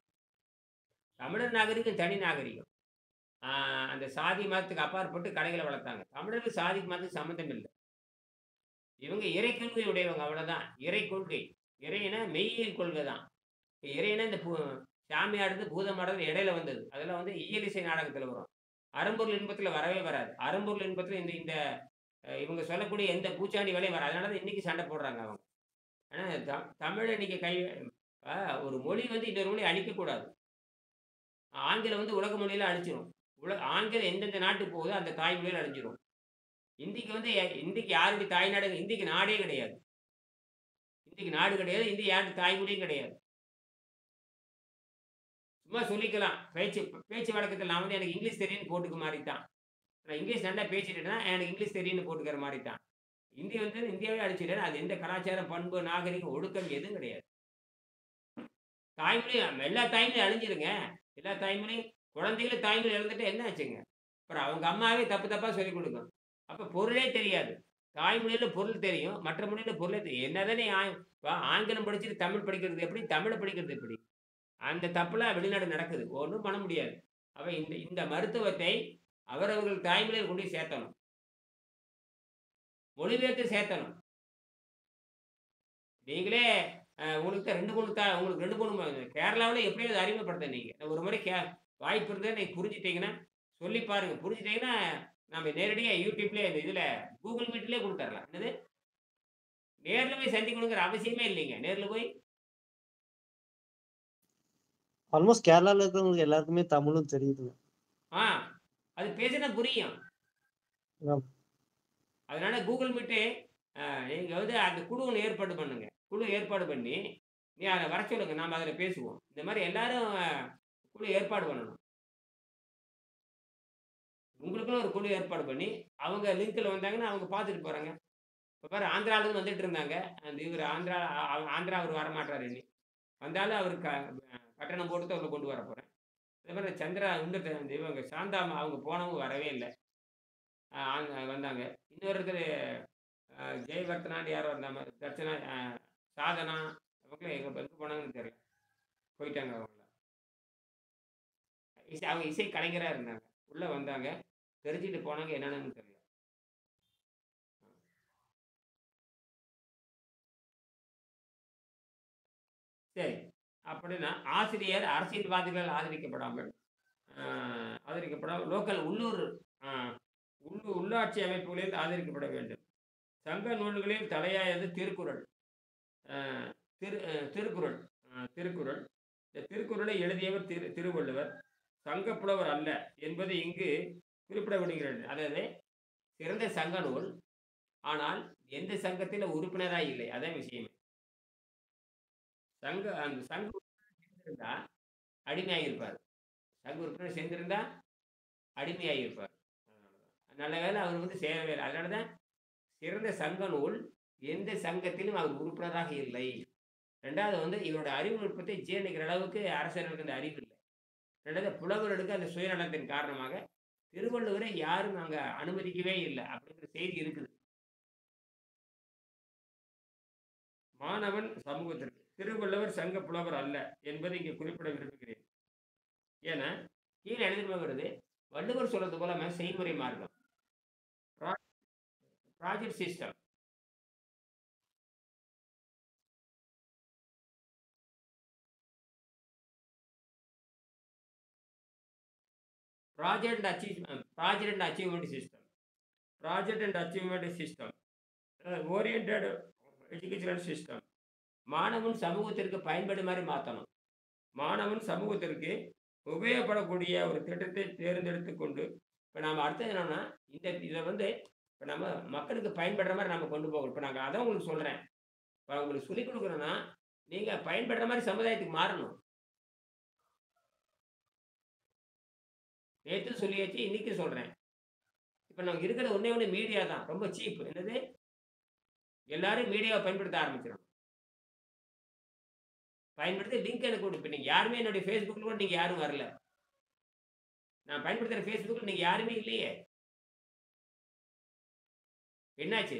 [SPEAKER 1] தமிழர் நாகரிகம் தனி நாகரிகம். அந்த சாதி மதத்துக்கு அப்பாற்பட்டு கடைகளை வளர்த்தாங்க. தமிழருக்கு சாதி மதத்துக்கு சம்மந்தம் இல்லை. இவங்க இறை கொள்கை உடையவங்க, அவ்வளவுதான். இறை கொள்கை. இறைனா மெய்யியல் கொள்கை தான். இறைனா இந்த சாமியாடுறது பூதமாடுறது இடையில வந்தது. அதெல்லாம் வந்து இயலிசை நாடகத்தில் வரும். அறம்பொருள் இன்பத்தில் வரவே வராது. அறம்பொருள் இன்பத்தில் இந்த இவங்க சொல்லக்கூடிய எந்த பூச்சாண்டி வேலையும் வராது. அதனால தான் இன்னைக்கு சண்டை போடுறாங்க அவங்க. ஆனால் தமிழை இன்னைக்கு ஒரு மொழி வந்து இன்னொரு மொழி அழிக்கக்கூடாது. ஆங்கிலம் வந்து உலக மொழியில அழிச்சிடும். ஆங்கிலம் எந்தெந்த நாட்டுக்கு போகுதோ அந்த தாய்மொழியில் அழிஞ்சிடும். இந்திக்கு வந்து இந்திக்கு யாருடைய தாய்நாடு? இந்திக்கு நாடே கிடையாது. இந்திக்கு நாடு கிடையாது. இந்தி யாருக்கு தாய்மொழியும் கிடையாது. சும்மா சொல்லிக்கலாம். பேச்சு வழக்கத்தில் நான் வந்து எனக்கு இங்கிலீஷ் தெரியும்னு போட்டுக்கு மாதிரி தான். நான் இங்கிலீஷ் நல்லா பேசிட்டேன்னா எனக்கு இங்கிலீஷ் தெரியும்னு போட்டுக்கிற மாதிரி தான். இந்தி வந்து இந்தியாவே அழிச்சிட்டேன்னா அது எந்த கலாச்சாரம், பண்பு, நாகரிகம், ஒழுக்கம் எதுவும் கிடையாது. தாய்மொழி எல்லா தாய்மொழியும் அழிஞ்சிருங்க. எல்லா தாய்மொழியும் குழந்தைகளும் தாய்மொழி இழந்துட்டு என்ன ஆச்சுங்க? அப்புறம் அவங்க அம்மாவே தப்பு தப்பா சொல்லிக் கொடுக்கும். அப்ப பொருளே தெரியாது. தாய்மொழியில பொருள் தெரியும். மற்ற மொழியில பொருளே தெரியும். என்னதான் நீ ஆங்கிலம் படிச்சுட்டு தமிழ் படிக்கிறது எப்படி? தமிழ படிக்கிறது எப்படி? அந்த தப்புலாம் வெளிநாடு நடக்குது. ஒண்ணும் பண்ண முடியாது. அப்ப இந்த இந்த மருத்துவத்தை அவரவர்கள் தாய்மொழியில கொண்டு போய் சேர்த்தணும். மொழிபெயர்த்து சேர்த்தணும். நீங்களே உங்களுக்கு 2, 3 உங்களுக்கு 2, 3 கேரளாவுல எப்படியாவது அறிமுகப்படுத்துனீங்க. ஒரு முறை வாய்ப்பு இருந்தா நீங்க புரிஞ்சுட்டீங்கன்னா, சொல்லி பாருங்க. புரிஞ்சுட்டீங்கன்னா, நம்ம நேரடியா YouTubeலயே இந்த இதுல Google Meetலயே குடுத்துரலாம். என்னது? நேர்ல போய் சந்திக்கணுங்கிற அவசியமே இல்லைங்க. நேர்ல போய்
[SPEAKER 2] ஆல்மோஸ்ட் கேரளால இருக்கிறவங்களுக்கு எல்லாருக்குமே தமிழும் தெரியுதுங்க.
[SPEAKER 1] ஆ அது பேசினா புரியும்.
[SPEAKER 2] ஆம்.
[SPEAKER 1] அதனால Google Meet நீங்க வந்து அந்த குழு ஒண்ணு ஏற்பாடு பண்ணுங்க. குழு ஏற்பாடு பண்ணி, நீ அத வர சொல்லுங்க. நாம அதுல பேசுவோம். இந்த மாரி எல்லாரும் குழு ஏற்பாடு பண்ணணும். உங்களுக்குன்னு ஒரு குழு ஏற்பாடு பண்ணி, அவங்க லிங்க்ல வந்தாங்கன்னா, அவங்க பார்த்துட்டு போறாங்க. இப்ப பாரு ஆந்திராலருந்து வந்துட்டு இருந்தாங்க. அந்த இவரு ஆந்திரா அவரு வரமாட்டாரு இனி. வந்தாலும் அவருக்கு கட்டணம் போட்டு தான் உள்ள கொண்டு வர போறேன். அதே மாரி சந்திரா இந்த இவங்க சாந்தாம்மா அவங்க போனவங்க வரவே இல்ல. வந்தாங்க. இன்னொருத்தரு ஜெயவர்த்தனான்னு யாரோ இருந்தாங்க. தர்ச்சனா சாதனா அவங்களும் எங்க போனாங்கன்னு தெரியல. போயிட்டாங்க அவங்கலாம். அவங்க இசை கலைஞரா இருந்தாங்க. உள்ள வந்தாங்க. தெரிஞ்சுட்டு போனாங்க என்னன்னு தெரியல. சரி. அப்படின்னா ஆசிரியர் அரசியல்வாதிகளால் ஆதரிக்கப்படாமல் லோக்கல் உள்ளூர் அ உள்ளாட்சி அமைப்புகளில் ஆதரிக்கப்பட வேண்டும். சங்க நூல்களில் தலையாயது திருக்குறள். அ திரு அ திருக்குறள் திருக்குறள். இந்த திருக்குறளை எழுதியவர் திருவள்ளுவர். சங்க புலவர் அல்ல என்பது இங்கு குறிப்பிடப்படுகிறது. அதாவது சிறந்த சங்க நூல். ஆனால் எந்த சங்கத்தில உறுப்பினராய் இல்லை. அதான் விஷயமே. அந்த சங்க உறுப்பினர் சேர்ந்திருந்தா அடிமையாகியிருப்பார். சங்க உறுப்பினர் சேர்ந்திருந்தா அடிமையாகியிருப்பார். நல்ல வேளை அவர் வந்து சேரவே இல்லை. அதனால தான் சிறந்த சங்க நூல் எந்த சங்கத்திலும் அவர் உறுப்பினராக இல்லை. 2வது வந்து இவரோட அறிவு நுட்பத்தை ஜீரணிக்கிற அளவுக்கு அரசர்களுக்கு அந்த அறிவு இல்லை. 2வது புலவர்களுக்கு அந்த சுயநலத்தின் காரணமாக திருவள்ளுவரை யாரும் அங்க அனுமதிக்கவே இல்லை அப்படிங்கிற செய்தி இருக்குது. மாணவன் சமூகத்திற்கு திருவள்ளுவர் சங்க புலவர் அல்ல என்பதை இங்கே குறிப்பிட விரும்புகிறேன். ஏன்னா கீழே எழுதிட்டு வருது வள்ளுவர் சொல்றது போல செய்முறை மார்க்கம் project system. Project and achievement system, oriented educational system. மாணவன் சமூகத்திற்கு பயன்படுமாறு மாற்றணும். மாணவன் சமூகத்திற்கு உபயோகப்படக்கூடிய ஒரு திட்டத்தை தேர்ந்தெடுத்து கொண்டு இப்போ நாம் அடுத்தது என்னன்னா இதை வந்து இப்போ நம்ம மக்களுக்கு பயன்படுற மாதிரி நம்ம கொண்டு போகணும். இப்போ நாங்கள் அதான் உங்களுக்கு சொல்கிறேன். இப்போ உங்களுக்கு சொல்லிக் கொடுக்குறோன்னா நீங்கள் பயன்படுற மாதிரி சமுதாயத்துக்கு மாறணும். நேற்று சொல்லியாச்சு, இன்னைக்கு சொல்றேன். இப்ப நமக்கு இருக்கிற ஒண்ணே மீடியா தான். ரொம்ப சீப். என்னது? எல்லாரும் மீடியாவை பயன்படுத்த ஆரம்பிச்சிடும். பயன்படுத்தி லிங்க் எனக்கு கொடு. இப்ப நீங்க யாருமே என்னுடைய Facebookல கூட நீங்க யாரும் வரல. நான் பயன்படுத்துற Facebookல நீங்க யாருமே இல்லையே. என்னாச்சு?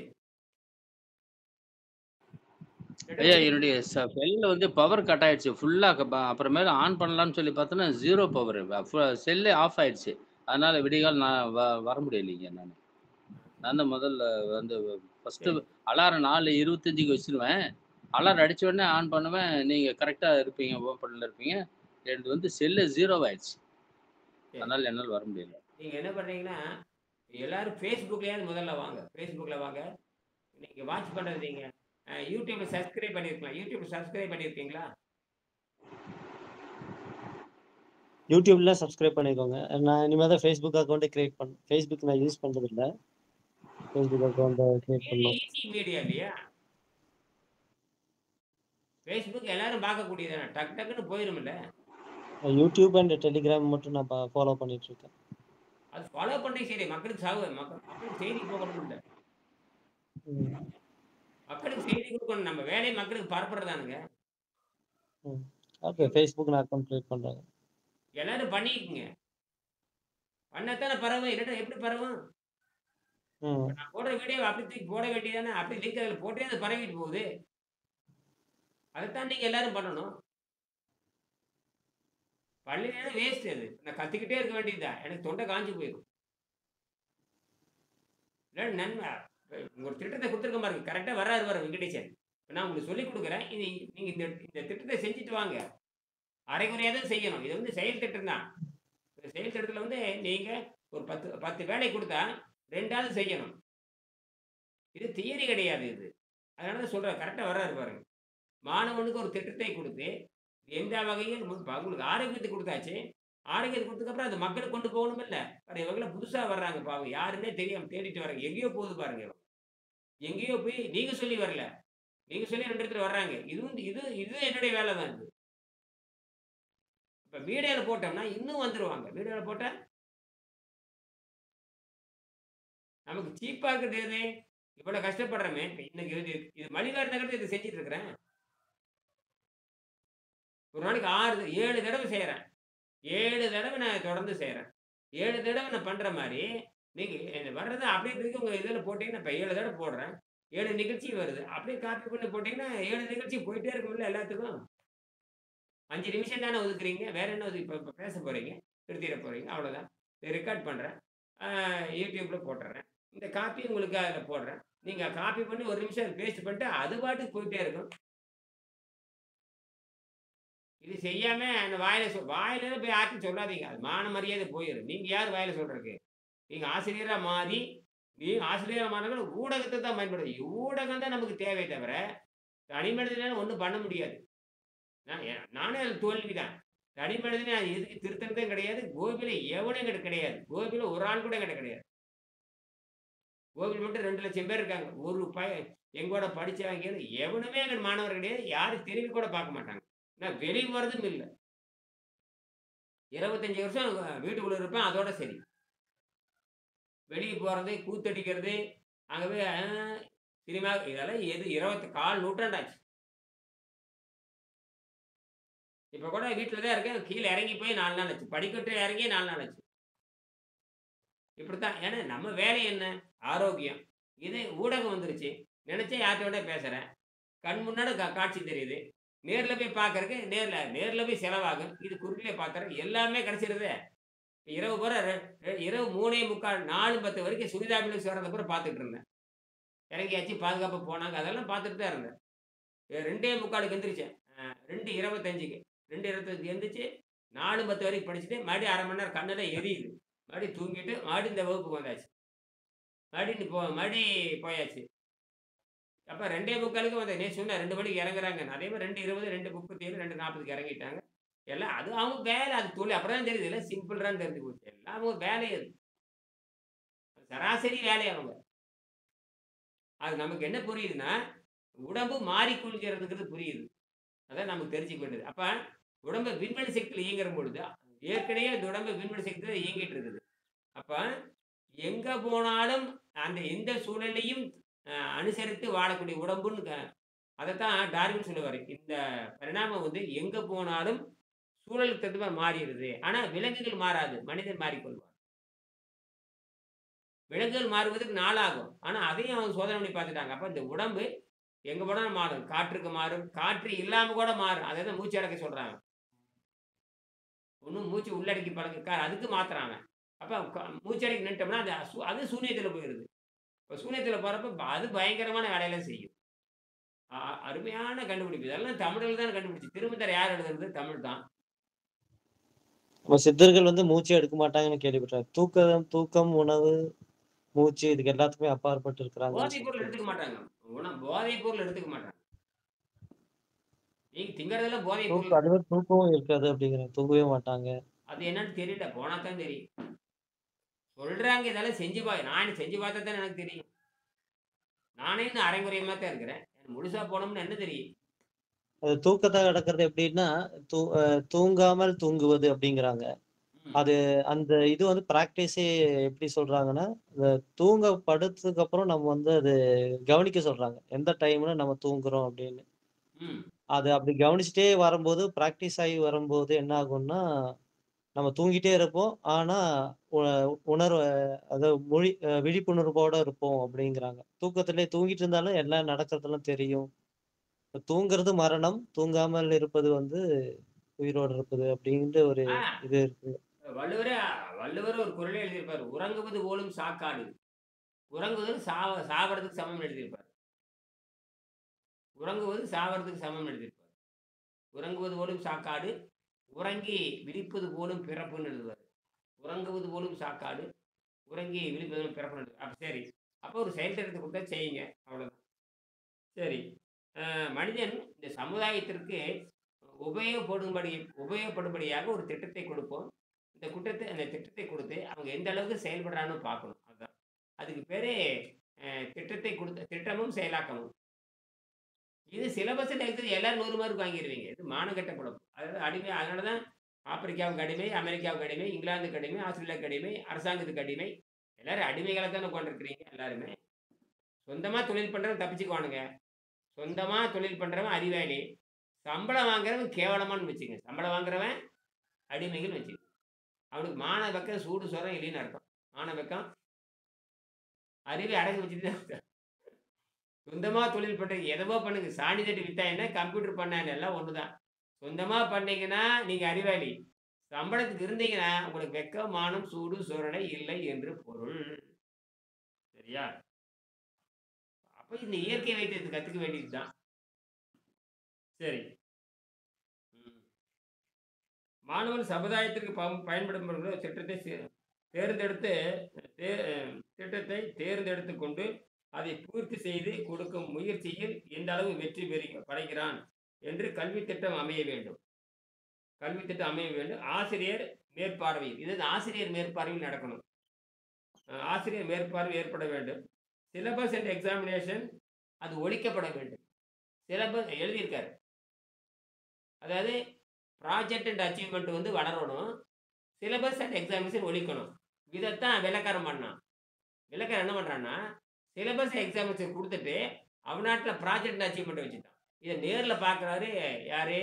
[SPEAKER 5] ஐயா என்னுடைய செல்ல வந்து பவர் கட் ஆயிடுச்சு ஃபுல்லா. அப்புறமேல ஆன் பண்ணலாம்னு சொல்லி பார்த்தோன்னா 0 பவர். செல்லே ஆஃப் ஆயிடுச்சு. அதனால விடிகால் நான் வர முடியலைங்க. நான் தான் முதல்ல வந்து ஃபர்ஸ்ட்
[SPEAKER 1] சரி.
[SPEAKER 5] அலாரம் 4:25க்கு வச்சிருவேன். அலாரம் அடிச்ச உடனே ஆன் பண்ணுவேன். நீங்க கரெக்டா இருப்பீங்க, ஓப்பன்ல இருப்பீங்க. எனக்கு வந்து செல்லு 0 ஆயிடுச்சு.
[SPEAKER 1] சரி.
[SPEAKER 5] அதனால என்னால வர முடியல.
[SPEAKER 1] நீங்க என்ன பண்றீங்கன்னா, எல்லாரும் Facebookலயாவது முதல்ல வாங்க. Facebookல வாங்க. நீங்க வாட்ச் பண்றது நீங்க YouTubeல சப்ஸ்கிரைப் பண்ணிருக்கலாம். YouTube சப்ஸ்கிரைப் பண்ணிருக்கீங்களா?
[SPEAKER 2] யூடியூப்ல சப்ஸ்கிரைப் பண்ணிக்கோங்க. நான் இனிமேல் தான் Facebook அக்கௌண்ட்டே கிரியேட் பண்ணேன். Facebook நான் யூஸ் பண்றது இல்ல. Facebook அக்கௌண்ட் கிரியேட் பண்ணோம்.
[SPEAKER 1] ஈஸி மீடியா இல்லையா? Facebook எல்லாரும் பார்க்கக்கூடியதானே. டக்குன்னு போயிரும்ல.
[SPEAKER 2] யூடியூப் அண்ட் டெலிகிராம் மட்டும் நான் ஃபாலோ பண்ணிட்டு இருக்கேன்.
[SPEAKER 1] அது ஃபாலோ பண்ணி சரி மக்களுக்கு மக்களுக்கு செய்தி போகணும் இல்லை, மக்களுக்கு செய்தி கொடுக்கணும். நம்ம வேலையை மக்களுக்கு பரப்புறதானுங்க.
[SPEAKER 2] ஓகே, ஃபேஸ்புக் நான் அக்கௌண்ட் கிரியேட் பண்றேன்.
[SPEAKER 1] எல்லாரும் பண்ணிக்கங்க, பண்ணத்தானே பரவும், இல்லைன்னா எப்படி பரவும்? நான் போடுற வீடியோ அப்படி தூக்கி போட வேண்டியதானே, அப்படி லிங்க் அதில் போட்டே அது பரவிட்டு போகுது. அதைத்தான் நீங்க எல்லாரும் பண்ணணும். பண்ணலைன்னா வேஸ்ட். அது நான் கத்திக்கிட்டே இருக்க வேண்டியதுதான், எனக்கு தொண்டை காஞ்சி போயிடும். இல்லை நன்மை ஒரு திட்டத்தை கொடுத்துருக்க பாருங்க, கரெக்டாக வர்றாரு வெங்கடேசன். இப்போ நான் உங்களுக்கு சொல்லிக் கொடுக்குறேன், இது நீங்கள் இந்த திட்டத்தை செஞ்சுட்டு வாங்க. அரைகுறையாக தான் செய்யணும். இது வந்து செயல் திட்டம் தான். இந்த செயல் திட்டத்தில் வந்து நீங்கள் ஒரு 10 வேலை கொடுத்தா 2ஆவது செய்யணும். இது தியரி கிடையாது. இது அதனால தான் சொல்கிறேன், கரெக்டாக வர்றாரு பாருங்க. மாணவனுக்கு ஒரு திட்டத்தை கொடுத்து எந்த வகையில் உங்களுக்கு ஆரோக்கியத்தை கொடுத்தாச்சு, ஆரோக்கியத்தை கொடுத்ததுக்கப்புறம் அது மக்களுக்கு கொண்டு போகணும். இல்லை இவங்கள புதுசாக வர்றாங்க பாவம், யாருன்னே தெரியாமல் தேடிட்டு வராங்க. எங்கேயோ போகுது பாருங்க, எங்கேயோ போய் நீங்கள் சொல்லி வரல, நீங்கள் சொல்லி 2 இடத்துல வர்றாங்க. இது என்னுடைய வேலை தான். இது இப்போ வீடியோவில் போட்டோம்னா இன்னும் வந்துடுவாங்க. வீடியோவில் போட்டால் நமக்கு சீப்பாக இருக்குது. எது இவ்வளோ கஷ்டப்படுறோமே, இப்போ இன்னைக்கு இது மலிவாக இருந்தால் இது செஞ்சுட்டு இருக்கிறேன். ஒரு நாளைக்கு 7 தடவை செய்கிறேன். 7 தடவை நான் தொடர்ந்து செய்கிறேன். 7 தடவை நான் பண்ணுற மாதிரி நீங்கள் வர்றது அப்படியே தூக்கி உங்கள் இதில் போட்டிங்கன்னா, இப்போ 7 தடவை போடுறேன், 7 நிகழ்ச்சி வருது. அப்படியே காப்பி பண்ணி போட்டிங்கன்னா 7 நிகழ்ச்சி போயிட்டே இருக்கும்ல எல்லாத்துக்கும். 5 நிமிஷம் தானே ஒதுக்குறீங்க, வேற என்ன இப்போ பேச போகிறீங்க, நிறுத்திட போகிறீங்க, அவ்வளோதான். ரெக்கார்ட் பண்ணுறேன், யூடியூப்பில் போட்டுறேன். இந்த காப்பி உங்களுக்கு அதில் போடுறேன். நீங்கள் காப்பி பண்ணி 1 நிமிஷம் பேஸ்ட் பண்ணிட்டு அது பாட்டுக்கு போயிட்டே இருக்கும். இது செய்யாமல் அந்த வாயில போய் யாருக்கும் சொல்லாதீங்க. அது மான மரியாதை போயிடும். நீங்கள் யார் வாயில சொல்கிறதுக்கு? நீங்கள் ஆசிரியராக மாறி, ஆசிரியராக மாறினா ஊடகத்தை தான் பயன்படுது. ஊடகம் தான் நமக்கு தேவை தவிர தனி மனிதனால ஒன்றும் பண்ண முடியாது. நானே அது தோல்வி தான். தனி மனிதனே அது எதுக்கு திருத்தனதே கிடையாது. கோபியில் எவனும் எங்கிட்ட கிடையாது. கோபியில் ஒரு ஆள் கூட எங்கிட்ட கிடையாது. கோபியில் மட்டும் 2 லட்சம் பேர் இருக்காங்க. ஒரு எங்கூட படித்தவங்க எவனுமே எங்கள் மாணவர் கிடையாது. யாரும் திரும்பி கூட பார்க்க மாட்டாங்க. நான் வெளியே போகிறதும் இல்லை. 25 வருஷம் வீட்டுக்குள்ளே இருப்பேன், அதோட சரி. வெளியே போகிறது, கூத்தடிக்கிறது, அங்கே போய் சினிமா, இதெல்லாம் 4 நூற்றாண்டாச்சு. இப்போ கூட வீட்டில் தான் இருக்கேன். கீழே இறங்கி போய் 4 நாள் ஆச்சு. படிக்கட்டு இறங்கி 4 நாள் ஆச்சு. இப்படித்தான். ஏன்னா நம்ம வேலை என்ன? ஆரோக்கியம். இது ஊடகம் வந்துருச்சு. நினைச்சா யார்கிட்ட பேசுகிறேன், கண் முன்னாடி காட்சி தெரியுது. நேரில் போய் பார்க்கறக்கு நேரில் போய் செலவாகும். இது குறுக்கிலே பார்க்குறேன், எல்லாமே கிடச்சிருது. இரவு பூரா இரவு 3:45 4:10 வரைக்கும் சுனிதா மில்ஸ் வர்றத பூரா பார்த்துட்டு இருந்தேன். இறங்கியாச்சு, பாதுகாப்பாக போனாங்க, அதெல்லாம் பார்த்துட்டு தான் இருந்தேன். 2:45க்கு எந்திரிச்சேன். 2:25க்கு 2:25 எந்திரிச்சு 4:10 வரைக்கும் படிச்சுட்டு மறுபடியும் 1/2 மணி நேரம் கண்ணில் எரியுது. மறுபடியும் தூங்கிட்டு மறுபடியும் இந்த வகுப்புக்கு வந்தாச்சு. மறுபடியும் போயாச்சு. அப்போ 2:45க்கு வந்தேன். சொன்னேன் 2 மணிக்கு இறங்குறாங்க. அதே மாதிரி 2:20, 2:37, 2:40க்கு இறங்கிட்டாங்க. எல்லாம் அது அவங்க வேலை, அது தொழில். அப்புறம் தான் தெரியுது எல்லாம் சிம்பிள்றான்னு தெரிஞ்சு போச்சு. எல்லாம் அவங்க வேலை, அது சராசரி வேலை அவங்க. அது நமக்கு என்ன புரியுதுன்னா, உடம்பு மாறிக்கொள்கிறதுங்கிறது புரியுது. அதான் நமக்கு தெரிஞ்சுக்க வேண்டியது. அப்போ உடம்பு விண்வெளி சக்தியில் இயங்குற பொழுது ஏற்கனவே அந்த உடம்பு விண்வெளி சக்தியில் இயங்கிட்டு இருக்குது. அப்போ எங்கே போனாலும் அந்த எந்த சூழலையும் அனுசரித்து வாழக்கூடிய உடம்புன்னு அதைத்தான் டார்வின் சொல்லுவார். இந்த பரிணாமம் வந்து எங்கே போனாலும் சூழலுக்கு தகுந்த மாதிரி மாறிடுது. ஆனால் விலங்குகள் மாறாது, மனிதன் மாறிக்கொள்வார். விலங்குகள் மாறுவதற்கு நாளாகும். ஆனால் அதையும் அவங்க சோதனை பண்ணி பார்த்துட்டாங்க. அப்போ இந்த உடம்பு எங்கே போனாலும் மாறும். காற்றுக்கு மாறும், காற்று இல்லாமல் கூட மாறும். அதை தான் மூச்சு அடக்க சொல்கிறாங்க. ஒன்றும் மூச்சு உள்ளடக்கி பழக்க அதுக்கு மாத்துறாங்க. அப்போ மூச்சடக்கி நின்ட்டோம்னா அது சூன்யத்தில் போயிடுது. இப்போ சூன்யத்தில் போகிறப்ப அது பயங்கரமான வேலையெல்லாம் செய்யும். அருமையான கண்டுபிடிப்பு. இதெல்லாம் தமிழில் தான் கண்டுபிடிச்சு. திருமந்தர் யார் எழுதுறது? தமிழ் தான்.
[SPEAKER 2] சித்தர்கள் வந்து மூச்சு எடுக்க மாட்டாங்கன்னு கேள்விப்பட்டேன். தூக்கம், உணவு, மூச்சு இதுக்கு எல்லாத்துக்குமே அப்பாற்பட்டு இருக்கிறாங்க.
[SPEAKER 1] போதைப் பொருள் எடுத்துக்க மாட்டாங்க. போதைப் பொருள் எடுத்துக்க மாட்டாங்க. நீங்க திங்கறதெல்லாம் போதைப் பொருள்.
[SPEAKER 2] அதுவே தூக்கமும் இருக்காது அப்படிங்கிற, தூங்கவே மாட்டாங்க.
[SPEAKER 1] அது என்னன்னு தெரியல, போனா தான் தெரியும். சொல்றாங்க இதெல்லாம் செஞ்சு நான் செஞ்சு பார்த்தா தான் எனக்கு தெரியும். நானே இன்னும் அரைங்குறையமா தான் இருக்கிறேன். முழுசா போனோம்னு என்ன தெரியும்?
[SPEAKER 2] அது தூக்கத்தை அடக்கிறது எப்படின்னா, தூங்காமல் தூங்குவது அப்படிங்கிறாங்க. அது அந்த இது வந்து பிராக்டிஸே எப்படி சொல்றாங்கன்னா, இந்த தூங்க படுத்ததுக்கு அப்புறம் நம்ம வந்து அது கவனிக்க சொல்றாங்க. எந்த டைம்ல நம்ம தூங்குறோம் அப்படின்னு.
[SPEAKER 1] ம்.
[SPEAKER 2] அது அப்படி கவனிச்சுட்டே வரும்போது, பிராக்டிஸ் ஆகி வரும்போது என்ன ஆகும்னா, நம்ம தூங்கிட்டே இருப்போம். ஆனா, உ உணர்வு அதாவது விழிப்புணர்வோட இருப்போம் அப்படிங்கிறாங்க. தூக்கத்திலே தூங்கிட்டு இருந்தாலும் எல்லாம் நடக்கிறதெல்லாம் தெரியும். தூங்குறது மரணம், தூங்காமல் இருப்பது வந்து உயிரோடு இருப்பது அப்படின்ட்டு ஒரு
[SPEAKER 1] ஆ
[SPEAKER 2] இது இருக்கு.
[SPEAKER 1] வள்ளுவரே வள்ளுவர் ஒரு குறளே எழுதியிருப்பாரு. "உறங்குவது போலும் சாக்காடு. உறங்குவது சாவறதுக்கு சமம்னு" எழுதியிருப்பாரு. உறங்குவது சாவறதுக்கு சமம்னு எழுதியிருப்பாரு. "உறங்குவது போலும் சாக்காடு, உறங்கி விழிப்பது போலும் பிறப்புன்னு" எழுதுவாரு. உறங்குவது போலும் சாக்காடு, உறங்கி விழிப்பது போலும் பிறப்புன்னு எழுதுவாரு. அப்ப சரி. அப்போ ஒரு செயல் திட்டத்த குடுத்தா செய்யுங்க. அவ்வளோதான். சரி. மனிதன் இந்த சமுதாயத்திற்கு உபயோகப்படும்படி உபயோகப்படும்படியாக ஒரு திட்டத்தை கொடுப்போம். அந்த திட்டத்தை குடுத்து, அவங்க எந்த அளவுக்கு செயல்படுறான்னு பார்க்கணும். அதுதான். அதுக்கு பேரு திட்டமும் செயலாக்கமும். இது சிலபஸ்ல இருக்குது எல்லாரும் 100 மார்க் வாங்கிருவீங்க. இது மானங்கெட்ட பொழப்பு. அதாவது அடிமை அதனால தான் ஆப்பிரிக்காவுக்கு அடிமை, அமெரிக்காவுக்கு அடிமை, இங்கிலாந்துக்கு அடிமை, ஆஸ்திரேலியாவுக்கு அடிமை, அரசாங்கத்துக்கு அடிமை. எல்லாரும் அடிமைகளா தானே உட்கார்ந்துருக்கிறீங்க எல்லாருமே. சொந்தமா தொழில் பண்றவன் தப்பிச்சுக்குவானுங்க. சொந்தமா தொழில் பண்றவன் அறிவாளி. சம்பளம் வாங்குறவன் கேவலமான்னு வச்சுக்கங்க. சம்பளம் வாங்குறவன் அடிமைகள்னு வச்சுக்கங்க. அவனுக்கு மான வெக்கம், சூடு சொரணை இல்லைன்னு அர்த்தம். மான வெக்கம், அறிவை அடகு வச்சுட்டு தான் அர்த்தம். சொந்தமா தொழில் பண்றீங்க. எதவோ பண்ணுங்க. சாணி தட்டி வித்தா என்ன? கம்ப்யூட்டர் பண்ணா என்ன? எல்லாம் ஒண்ணுதான். சொந்தமா பண்ணீங்கன்னா, நீங்க அறிவாளி. சம்பளத்துக்கு இருந்தீங்கன்னா, உங்களுக்கு வெக்கம், மானம், சூடு, சொரணை இல்லை என்று பொருள். சரியா? அப்ப இந்த இயற்கை வைத்தியத்த கத்துக்க வேண்டியது தான். சரி. ம். மாணவன் சமுதாயத்திற்கு பயன்படும் ஒரு திட்டத்தை தேர்ந்தெடுத்து தே திட்டத்தை தேர்ந்தெடுத்துக் கொண்டு, அதை பூர்த்தி செய்து கொடுக்கும் முயற்சியில் எந்த அளவு வெற்றி படைக்கிறான் என்று கல்வித் திட்டம் அமைய வேண்டும். கல்வித் திட்டம் அமைய வேண்டும். ஆசிரியர் மேற்பார்வையில். இது ஆசிரியர் மேற்பார்வையில் நடக்கணும். ஆசிரியர் மேற்பார்வை ஏற்பட வேண்டும். சிலபஸ் அண்ட் எக்ஸாமினேஷன் அது ஒழிக்கப்பட வேண்டும். சிலபஸ் எழுதியிருக்காரு. அதாவது ப்ராஜெக்ட் அண்ட் அச்சீவ்மெண்ட் வந்து வளரணும். சிலபஸ் அண்ட் எக்ஸாமினேஷன் ஒழிக்கணும். இதைத்தான் விளக்காரம் பண்ணான். விளக்காரம் என்ன பண்றான்னா, சிலபஸ் எக்ஸாமினேஷன் குடுத்துட்டு, அவனாட்டுல ப்ராஜெக்ட் அச்சீவ்மெண்ட் வச்சுட்டான். இத நேர்ல பார்க்குறாரு யாரு?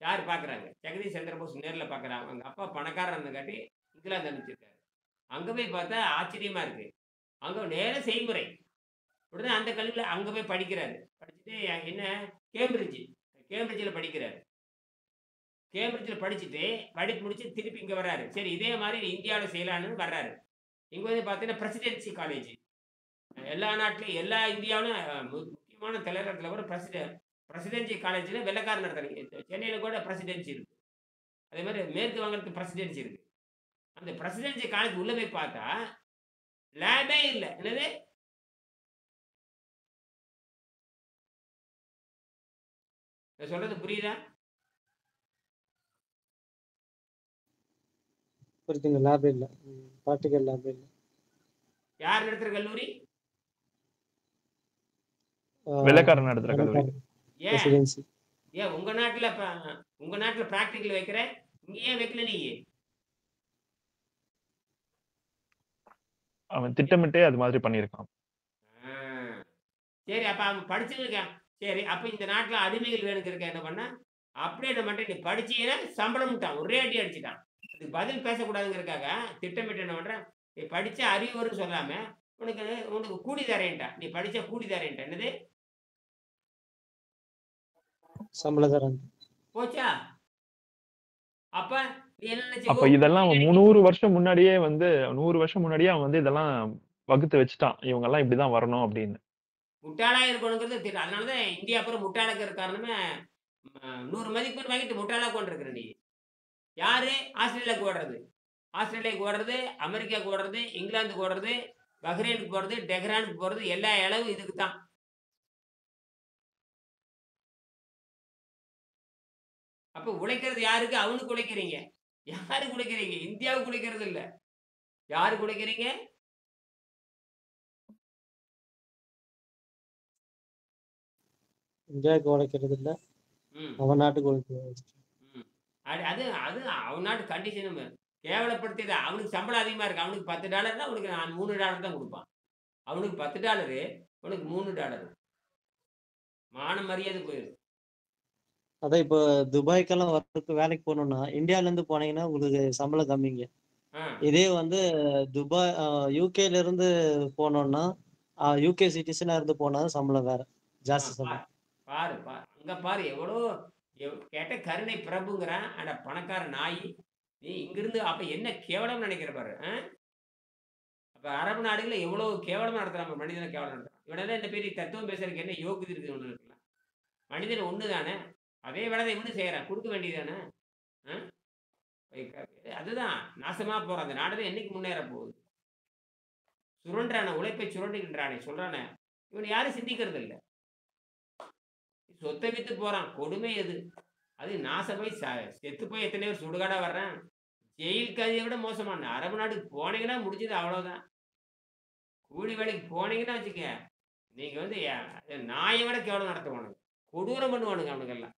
[SPEAKER 1] யார் பார்க்குறாங்க? ஜெகதீஷ் சந்திர போஸ் நேர்ல பார்க்குறாங்க. அவங்க அப்பா பணக்காரரா இருந்தங்காட்டி இங்கிலாந்து அனுப்பிச்சிருக்காரு. அங்க போய் பார்த்தா ஆச்சரியமா இருக்கு. அங்க நேரா செய்முறை. உடனே அந்த கல்வியில அங்க போய் படிக்கிறாரு. படிச்சுட்டு என்ன கேம்பிரிட்ஜ். கேம்பிரிட்ஜ்ல படிக்கிறாரு. கேம்பிரிட்ஜ்ல படிச்சுட்டு, படிப்பு முடிச்சு திருப்பி இங்க வர்றாரு. சரி இதே மாரி இந்தியாவுல செய்யலான்னு வர்றாரு. இங்க வந்து பார்த்தீங்கன்னா, பிரசிடென்சி காலேஜ். எல்லா நாட்டிலயும் எல்லா இந்தியாவிலும் முக்கியமான தலைநகரத்துல கூட பிரசிடென்சி காலேஜ்ல வெள்ளைக்காரன் நடத்துறாங்க. சென்னையில கூட பிரசிடென்சி இருக்கு. அதே மாரி மேற்கு வங்கத்துல பிரசிடென்சி இருக்கு. அந்த பிரசிடென்சி காலேஜ் உள்ள போய் பார்த்தா, லேபே இல்ல. என்னது? நான் சொல்றது புரியுதா?
[SPEAKER 2] புரியுதுங்க. லேப் இல்ல. பிராக்டிகல் லேப் இல்ல.
[SPEAKER 1] யார் நடத்துற கல்லூரி?
[SPEAKER 3] வெள்ளைக்காரன் நடத்துற கல்லூரி.
[SPEAKER 1] ஏன்?
[SPEAKER 2] பிரசிடென்சி.
[SPEAKER 1] ஏன் உங்க நாட்டுல பிராக்டிகல் வைக்கிற? இங்க ஏன் வைக்கல நீ?
[SPEAKER 3] அவன் திட்டமிட்டே அது மாதிரி பண்ணியிருக்கான்.
[SPEAKER 1] ஆ. சரி அப்ப அவன் படிச்சிருக்கான். சரி அப்ப இந்த நாட்டுல அடிமைகள் வேணுங்கிறக்க என்ன பண்ண? அப்படியே என்ன பண்ற? நீ படிச்சீன்னா சம்பளம்ட்டான். ஒரே அடி அடிச்சுட்டான். அதுக்கு பதில் பேசக்கூடாதுங்கிறதுக்காக திட்டமிட்டு என்ன பண்றான்? நீ படிச்ச அறிவு வரும்னு சொல்லாம, உனக்கு உனக்கு கூலி தரேன்ட்டான். நீ படிச்சா கூலி தரேன்ட்டான். என்னது?
[SPEAKER 2] சம்பளக்காரன்.
[SPEAKER 1] போச்சா? அப்ப நீ என்ன நினைச்ச?
[SPEAKER 3] அப்ப இதெல்லாம் அவன் 100 வருஷம் முன்னாடியே வந்து 100 வருஷம் முன்னாடியே அவன் வந்து இதெல்லாம் வகுத்து வச்சுட்டான். இவங்க எல்லாம் இப்படிதான் வரணும் அப்படின்னு.
[SPEAKER 1] முட்டாளா இருக்கணுங்கிறது தெரியும். அதனாலதான் இந்தியா அப்புறம் முட்டாளுக்கு காரணமே 100 மதிப்பெண் வாங்கிட்டு முட்டாளா கொண்டிருக்கிற நீ. யாரு? ஆஸ்திரேலியாவுக்கு ஓடுறது. ஆஸ்திரேலியாவுக்கு ஓடுறது, அமெரிக்காவுக்கு ஓடுறது, இங்கிலாந்துக்கு ஓடுறது, பஹ்ரைனுக்கு போறது, டெஹ்ரானுக்கு போறது, எல்லா இளவும் இதுக்கு தான். அப்ப உழைக்கிறது யாருக்கு? அவனுக்கு உழைக்கிறீங்க. யாருக்கு உழைக்கிறீங்க? இந்தியாவுக்கு உழைக்கிறது இல்ல. யாருக்கு உழைக்கிறீங்க?
[SPEAKER 2] இந்தியாவுக்கு உழைக்கிறது இல்ல.
[SPEAKER 1] ம்.
[SPEAKER 2] அவன் நாட்டுக்கு உழைக்கிறது.
[SPEAKER 1] ம். அது அது அது அவன் நாட்டு கண்டிஷனும் கேவலப்படுத்தியது. அவனுக்கு சம்பளம் அதிகமா இருக்கு. அவனுக்கு $10 அவனுக்கு நான் $3 தான் குடுப்பான். அவனுக்கு $10 உனக்கு $3. மான மரியாதை போயிரும்.
[SPEAKER 2] அதான் இப்போ துபாய்க்கெல்லாம் வேலைக்கு போகணும்னா இந்தியால இருந்து போனீங்கன்னா உங்களுக்கு சம்பளம் கம்மிங்க.
[SPEAKER 1] ஆ.
[SPEAKER 2] இதே வந்து துபாய் யூகேல இருந்து போனோம்னா யூகே சிட்டிசனா இருந்து போனா சம்பளம் வேற, ஜாஸ்தி
[SPEAKER 1] பாரு
[SPEAKER 2] சம்பளம்.
[SPEAKER 1] பாரு பாரு அங்க பாரு எவ்வளோ கேட்ட கருணை பிரபுங்கிறான். அட பணக்கார நாய், நீ இங்கிருந்து அப்ப என்ன கேவலம் நினைக்கிற பாரு. அப்ப அரபு நாடுகள்ல எவ்வளவு கேவலமா நடத்துறாங்க, மனிதனை கேவலம் நடத்துறான். இவனெல்லாம் இந்த பெரிய தத்துவம் பேசுறதுக்கு என்ன யோகியதை இருக்குது ஒண்ணு இருக்குல்ல. மனிதன் ஒண்ணு தானே, அதே வேலை இவனு செய்யறான், கொடுக்க வேண்டியதானே. அதுதான் நாசமா போற அந்த நாடுதான் என்னைக்கு முன்னேற போகுது. சுரண்டான உழைப்பை சுரண்டுகின்றானே சொல்றானே, இவன் யாரும் சிந்திக்கிறது இல்லை. சொத்தை வித்து போறான், கொடுமை எது அது. நாசமாய் செத்து போய் எத்தனை பேர் சுடுகாடா வர்றான். ஜெயில் கைதியை விட மோசமான அரபு நாட்டுக்கு போனீங்கன்னா முடிஞ்சது அவ்வளவுதான். கூலி வேலைக்கு போனீங்கன்னா வச்சுக்க, நீங்க வந்து நாயை விட கேவலம் நடத்துவானுங்க, கொடூரம் பண்ணுவானுங்க அவனுக்கெல்லாம்.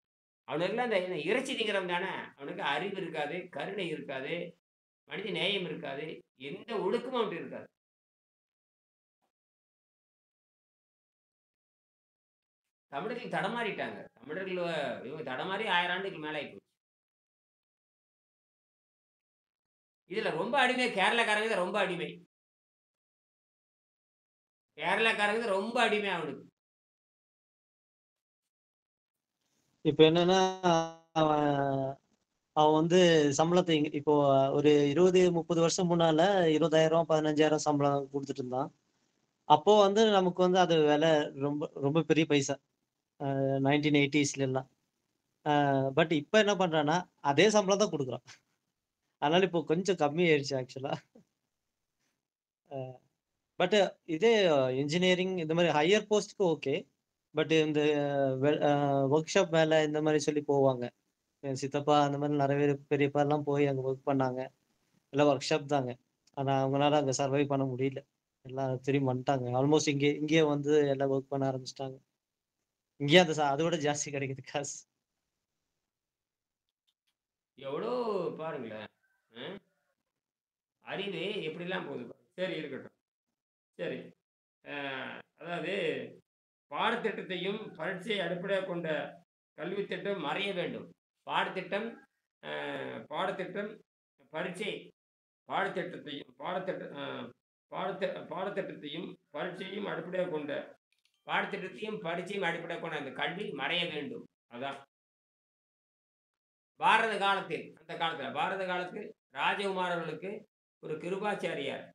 [SPEAKER 1] அவனுக்கெல்லாம் இந்த இறைச்சி திங்கிறவன் தானே, அவனுக்கு அறிவு இருக்காது, கருணை இருக்காது, மனித நேயம் இருக்காது, எந்த ஒழுக்கமும் அவன்கிட்ட இருக்காது. தமிழர்கள் தடமாறிட்டாங்க. தமிழர்கள் இவங்க தடமாறி 1000 ஆண்டுக்கு மேல ஆயிப்போச்சு. இதுல ரொம்ப அடிமை கேரளாக்காரங்க தான் ரொம்ப அடிமை. கேரளாக்காரங்க தான் ரொம்ப அடிமை அவனுக்கு.
[SPEAKER 2] இப்ப என்னன்னா அவன் அவன் வந்து சம்பளத்தை இப்போ ஒரு 20-30 வருஷம் முன்னால 20,000 15,000 சம்பளம் கொடுத்துட்டு இருந்தான். அப்போ வந்து நமக்கு வந்து அது விலை ரொம்ப ரொம்ப பெரிய பைசா 1980s எல்லாம். பட் இப்ப என்ன பண்றான்னா அதே சம்பளம் தான் கொடுக்குறான். அதனால இப்போ கொஞ்சம் கம்மி ஆயிடுச்சு ஆக்சுவலா. பட் இதே இன்ஜினியரிங் இந்த மாதிரி ஹையர் போஸ்ட்க்கு ஓகே. பட் இந்த ஒர்க் ஷாப் வேலை இந்த மாதிரி சொல்லி போவாங்க. என் சித்தப்பா அந்த மாதிரி நிறைய பேர் பெரியப்பா எல்லாம் போய் அங்க ஒர்க் பண்ணாங்க. எல்லாம் ஒர்க் ஷாப் தாங்க. ஆனா அவங்களால அங்க சர்வை பண்ண முடியல. எல்லாம் திரும்பி வந்துட்டாங்க. ஆல்மோஸ்ட் இங்கே வந்து எல்லாம் ஒர்க் பண்ண ஆரம்பிச்சிட்டாங்க. இங்கேயே அதை விட ஜாஸ்தி கிடைக்குது காசு.
[SPEAKER 1] எவ்வளோ பாருங்களேன். அறிவு எப்படிலாம் போகுது. சரி இருக்கட்டும். சரி, அதாவது பாடத்திட்டத்தையும் பரீட்சையை அடிப்படையாக கொண்ட கல்வி திட்டம் மறைய வேண்டும். பாடத்திட்டம் பாடத்திட்டம் பரீட்சை பாடத்திட்டத்தையும் பாடத்திட்டத்தையும் பரீட்சையும் அடிப்படையாக கொண்ட பாடத்திட்டத்தையும் பரீட்சையும் அடிப்படையாக கொண்ட அந்த கல்வி மறைய வேண்டும். அதான் பாரத காலத்தில், அந்த காலத்தில் பாரத காலத்தில் ராஜகுமார் அவர்களுக்கு ஒரு கிருபாச்சாரியார்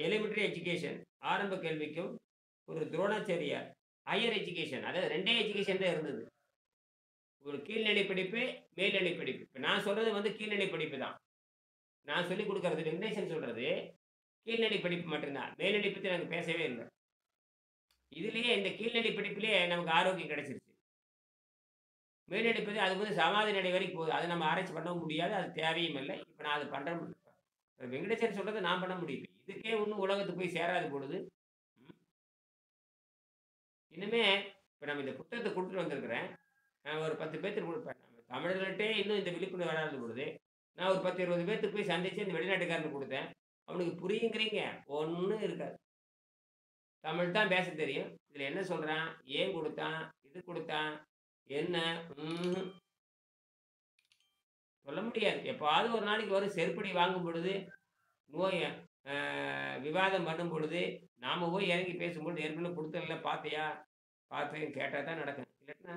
[SPEAKER 1] எலிமெண்ட்ரி எஜுகேஷன் ஆரம்ப கல்விக்கும் ஒரு துரோணாச்சாரியார் ஹையர் எஜுகேஷன், அதாவது 2 எஜுகேஷன் தான் இருந்தது. ஒரு கீழ்நிலை படிப்பு, மேல்நிலை படிப்பு. இப்போ நான் சொல்றது வந்து கீழ்நிலை படிப்பு தான். நான் சொல்லிக் கொடுக்கறது வெங்கடேசன் சொல்றது கீழ்நிலை படிப்பு மட்டும்தான். மேல்நிலை பற்றி நாங்கள் பேசவே இல்லை. இதுலேயே இந்த கீழ்நிலை படிப்புலேயே நமக்கு ஆரோக்கியம் கிடைச்சிருச்சு. மேல்நிலை பற்றி அது வந்து சமாதி நிலை வரைக்கும் போகுது. அதை நம்ம ஆராய்ச்சி பண்ண முடியாது, அது தேவையும் இல்லை. இப்போ நான் அது பண்ணுறேன். வெங்கடேசன் சொல்றதை நான் பண்ண முடியும். இதுக்கே ஒன்றும் உலகத்துக்கு போய் சேராது பொழுது இனிமே இப்போ நம்ம இந்த புத்தகத்தை கொடுத்துட்டு வந்திருக்கிறேன். நான் ஒரு 10 பேர்த்துக்கு கொடுப்பேன். நம்ம தமிழர்கள்ட்டே இன்னும் இந்த விழிப்புணர்வு வராது பொழுது நான் ஒரு 10-20 பேர்த்துக்கு போய் சந்திச்சு இந்த வெளிநாட்டுக்காரனுக்கு கொடுத்தேன். அவனுக்கு புரியுங்கிறீங்க ஒன்றும் இருக்காது. தமிழ் தான் பேச தெரியும். இதில் என்ன சொல்கிறான், ஏன் கொடுத்தான், இது கொடுத்தான், என்ன சொல்ல முடியாது. எப்பாவது ஒரு நாளைக்கு வரும் செருப்படி வாங்கும் பொழுது, நோய் விவாதம் பண்ணும் பொழுது, நாம் போய் இறங்கி பேசும்பொழுது ஏற்கனவே கொடுத்தல பார்த்தியா, பார்த்தேன் கேட்டால் தான் நடக்கும். இல்லைன்னா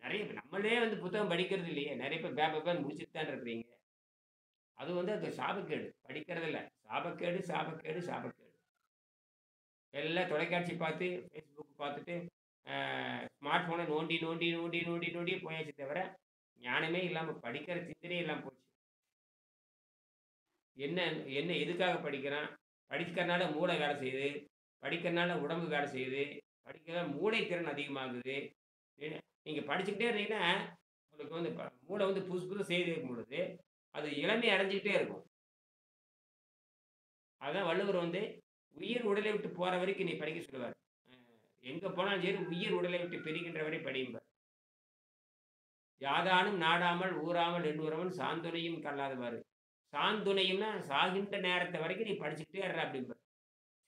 [SPEAKER 1] நிறைய நம்மளே வந்து புத்தகம் படிக்கிறது இல்லையே. நிறைய பேர் பேப்பர் முடிச்சுட்டு தான் இருக்கிறீங்க. அது வந்து அது சாபக்கேடு. படிக்கிறது இல்லை, சாபக்கேடு சாபக்கேடு சாபக்கேடு. எல்லாம் தொலைக்காட்சி பார்த்து ஃபேஸ்புக் பார்த்துட்டு ஸ்மார்ட் ஃபோனை நோண்டி நோண்டி நோண்டி நோண்டி நோண்டி போயாச்சு தவிர ஞானமே இல்லாமல் படிக்கிற சிந்தனையே இல்லாமல் போச்சு. என்ன என்ன எதுக்காக படிக்கிறான்? படிக்கிறனால மூளை வேலை செய்யுது, படிக்கிறனால உடம்பு வேலை செய்யுது, படிக்கிற மூளை திறன் அதிகமாகுது. நீங்கள் படிச்சுக்கிட்டே இருந்தீங்கன்னா உங்களுக்கு வந்து மூளை வந்து புதுசு புதுசு செய்து இருக்கும் பொழுது அது இளமை அடைஞ்சிக்கிட்டே இருக்கும். அதுதான் வள்ளுவர் வந்து உயிர் உடலை விட்டு போகிற வரைக்கும் நீ படிக்க சொல்லுவார். எங்கே போனாலும் சரி உயிர் உடலை விட்டு பிரிக்கின்ற வரை படியும்பார். யாதானும் நாடாமல் ஊறாமல் எண்ணுறவன் சாந்துணையும் கல்லாதவாறு. சாந்துணையும்னா சாகின்ற நேரத்தை வரைக்கும் நீ படிச்சுக்கிட்டே இருற அப்படிம்பாரு.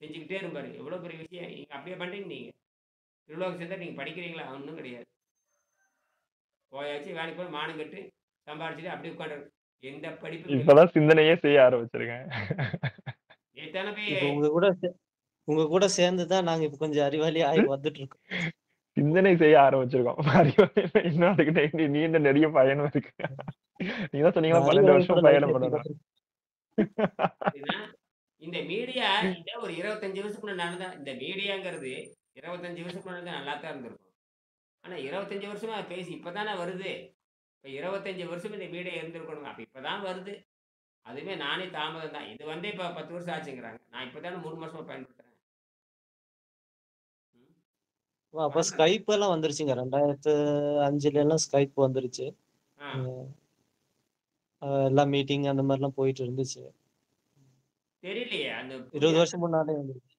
[SPEAKER 1] செஞ்சுக்கிட்டே இருப்பாரு. எவ்வளோ பெரிய விஷயம். நீங்க அப்படியே பண்றீங்க நீங்க. திருவிழாவுக்கு சேர்ந்தா நீங்க படிக்கிறீங்களா? ஒண்ணும் கிடையாது. போயாச்சு வேலைக்கு போய் மானம் கெட்டு சம்பாரிச்சுட்டு அப்படியே உட்காந்துரு. எந்த படிப்பும் இல்லை.
[SPEAKER 3] இப்பதான் சிந்தனையே செய்ய ஆரம்பிச்சிருக்கேன்.
[SPEAKER 1] எத்தனை
[SPEAKER 2] இப்ப
[SPEAKER 1] போய்
[SPEAKER 2] உங்க கூட சேர்ந்து தான் நாங்க இப்ப கொஞ்சம் அறிவாளி ஆகி வந்துட்டு இருக்கோம்.
[SPEAKER 3] சிந்தனை செய்ய ஆரம்பிச்சிருக்கோம். இன்னும் அதுக்கு நீண்ட நெடிய பயணம் இருக்கு. நீங்க தான் சொன்னீங்களா 12 வருஷம்
[SPEAKER 2] அறிவாளி
[SPEAKER 3] பயணம்
[SPEAKER 2] எப்படி
[SPEAKER 3] பண்ணணும்.
[SPEAKER 1] அப்படின்னா, இந்த மீடியா இந்த ஒரு 25 வருஷத்துக்கு முன்னாடி நடந்தா இந்த மீடியாங்கிறது 25 வருஷத்துக்கு முன்னாடி நல்லா தான் இருந்திருக்கும். ஆனா 25 வருஷமா பேசி இப்பதானே வருது. இப்ப 25 வருஷம் இந்த மீடியா இருந்திருக்கணும். அப்ப இப்பதான் வருது. அதுவுமே நானே தாமதம் தான். இது வந்து இப்ப 10 வருஷம் ஆச்சுங்கிறாங்க. நான் இப்பதானே 3 மாசமா பயன்படுத்துறேன். ம்.
[SPEAKER 2] அப்ப
[SPEAKER 1] பரவால்ல.
[SPEAKER 2] ஸ்கைப் எல்லாம் வந்துருச்சுங்க. 2005 எல்லாம் ஸ்கைப் வந்துருச்சு.
[SPEAKER 1] ஆ.
[SPEAKER 2] எல்லா மீட்டிங் அந்த மாதிரிலாம் போயிட்டு இருந்துச்சு.
[SPEAKER 1] தெரியலையே. அந்த
[SPEAKER 2] 20 வருஷம் முன்னாலே வந்துருச்சு.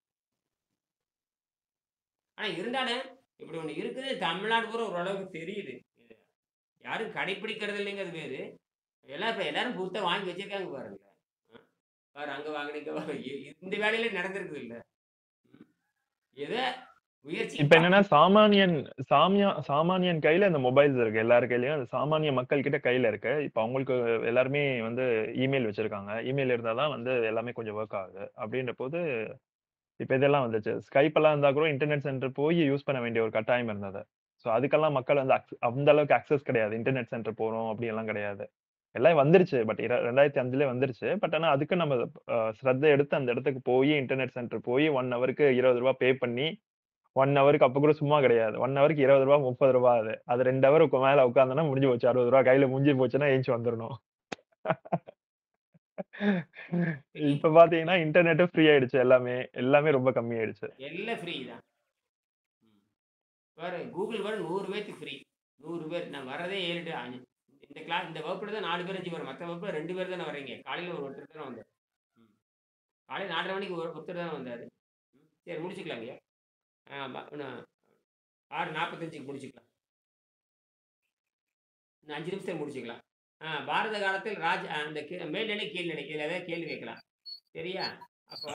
[SPEAKER 1] ஆனா இருந்தாலும் இப்படி ஒண்ணு இருக்குது. தமிழ்நாடு பூரா ஓரளவுக்கு தெரியுது. இது யாரும் கடைப்பிடிக்கிறது இல்லைங்கிறது வேறு. எல்லாம் இப்ப எல்லாரும் புதுசா வாங்கி வச்சிருக்காங்க பாருங்க. அ. பாரு அங்க வாங்குன, இங்க வாங்குன. இந்த வேலையில நடந்திருக்குது இல்ல. ம். ஏதோ முயற்சி
[SPEAKER 3] இப்ப என்னன்னா சாமானியன் கையில இந்த மொபைல்ஸ் இருக்கு. எல்லார் கையிலயும் அது சாமானிய மக்கள் கிட்ட கையில இருக்கு. இப்ப அவங்களுக்கு எல்லாருமே வந்து இமெயில் வச்சிருக்காங்க. இமெயில் இருந்தாதான் வந்து எல்லாமே கொஞ்சம் ஒர்க் ஆகுது. அப்படின்ற போது இப்ப இதெல்லாம் வந்துச்சு. ஸ்கைப் எல்லாம் இருந்தா கூட இன்டர்நெட் சென்டர் போய் யூஸ் பண்ண வேண்டிய ஒரு கட்டாயம் இருந்தது. சோ அதுக்கெல்லாம் மக்கள் வந்து அந்த அளவுக்கு அக்சஸ் கிடையாது. இன்டர்நெட் சென்டர் போறோம் அப்படி எல்லாம் கிடையாது. எல்லாம் வந்துருச்சு. பட் 2005லயே வந்துருச்சு. பட் ஆனா அதுக்கு நம்ம ஸ்ரத்த எடுத்து அந்த இடத்துக்கு போய் இன்டர்நெட் சென்டர் போய் 1 ஹவருக்கு ₹20 பே பண்ணி 1 ஹவருக்கு அப்ப கூட சும்மா கிடையாது. 1 ஹவருக்கு ₹20 ₹30 அது. அது 2 ஹவருக்கு மேல உட்கார்ந்தோம்னா முடிஞ்சு போச்சு. ₹60 கையில முடிஞ்சு போச்சுன்னா எந்திச்சு வந்துரணும். இப்ப பாத்தீங்கன்னா இன்டர்நெட்டும் ஃப்ரீ ஆயிடுச்சு எல்லாமே. எல்லாமே ரொம்ப கம்மி ஆயிடுச்சு.
[SPEAKER 1] எல்லாம் ஃப்ரீ தான். ம். பாரு கூகுள் பாரு 100 பேத்துக்கு ஃப்ரீ. 100 பேர். நான் வர்றதே 7 டூ 5. இந்த வகுப்புல தான் 4 பேர் 5 பேர். மத்த வகுப்புல 2 பேர் தானே வர்றீங்க. காலையில ஒருத்தர் தானே வந்தாரு. ம். காலையில 4:30 மணிக்கு ஒருத்தர் தானே வந்தாரு. ம். சரி முடிச்சுக்கலாங்கய்யா. ஆமா. இன்னும் 6:45க்கு முடிச்சுக்கலாம். இன்னும் 5 நிமிஷத்துல முடிச்சுக்கலாம். பாரத காலத்தில் அந்த மேல்நிலை, கீழ்நிலை இதுல ஏதாவது கேள்வி கேட்கலாம். சரியா? அப்போ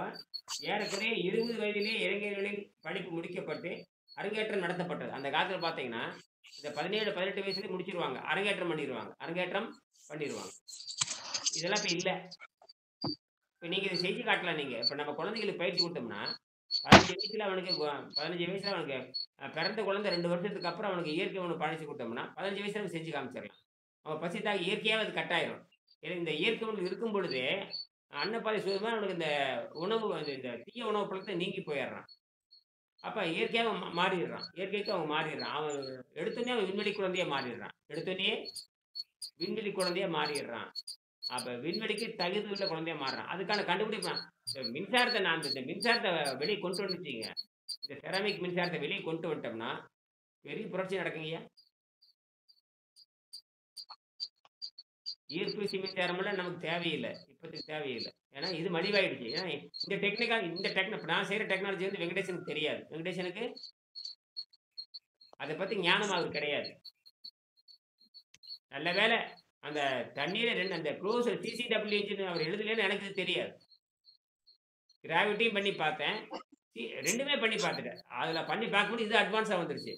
[SPEAKER 1] ஏறக்குறைய 20 வயதிலேயே இளைஞர்களின் படிப்பு முடிக்கப்பட்டு அரங்கேற்றம் நடத்தப்பட்டது. அந்த காலத்துல பார்த்தீங்கன்னா, இந்த 17, 18 வயசுலயே முடிச்சிருவாங்க. அரங்கேற்றம் பண்ணிருவாங்க. இதெல்லாம் இப்ப இல்ல. இப்ப நீங்க இத செஞ்சு காட்டலாம் நீங்க. இப்ப நம்ம குழந்தைகளுக்கு பயிற்சி குடுத்தோம்னா, 15 வயசுல அவனுக்கு பிறந்த குழந்தை 2 வருஷத்துக்கு அப்புறம் அவனுக்கு இயற்கை உணவு பழக்கி குடுத்தோம்னா, 15 வயசுல அவன் செஞ்சு காமிச்சிடலாம். அவன் பசி தாகி இயற்கையாவே அது கட் ஆயிரும். ஏன்னா இந்த இயற்கை உணவு இருக்கும் பொழுதே, அன்னப்பாதை சுதமா அவனுக்கு இந்த உணவு இந்த தீய உணவு பழக்கத்த நீங்கி போயிடுறான். அப்ப இயற்கையாவே மாறிடுறான். இயற்கைக்கு அவன் மாறிடுறான். அவன் எடுத்தோனே அவன் விண்வெளி குழந்தையா மாறிடுறான். விண்வெளி குழந்தையா மாறிடுறான். அப்ப விண்வெளிக்கு தகுதி உள்ள குழந்தையா மாறுறான். அதுக்கான கண்டுபிடிப்பான். இந்த மின்சாரத்தை வெளியே கொண்டு வந்துட்டீங்க. இந்த செராமிக் மின்சாரத்தை வெளியே கொண்டு வந்துட்டோம்னா, பெரிய புரட்சி நடக்குங்கய்யா. ஈர்ப்பு விசை மின்சாரமெல்லாம் நமக்கு தேவையில்லை. இப்போதைக்கு தேவையில்லை. ஏன்னா இது மலிவாயிடுச்சு. ஏன்னா இப்ப நான் செய்யற டெக்னாலஜி வந்து வெங்கடேசனுக்கு தெரியாது. வெங்கடேசனுக்கு அதை பத்தி ஞானம் அவருக்கு கிடையாது. நல்ல வேளை அந்த தண்ணீரை அந்த க்ளோஸ் சிசிடபிள்யூ இன்ஜின் அவர் எழுதலன்னு எனக்கு இது தெரியாது. கிராவிட்டியும் பண்ணி பார்த்தேன். 2மே பண்ணி பார்த்துட்டேன். அதுல பண்ணி பார்க்கும்போது இது அட்வான்ஸா வந்துருச்சு.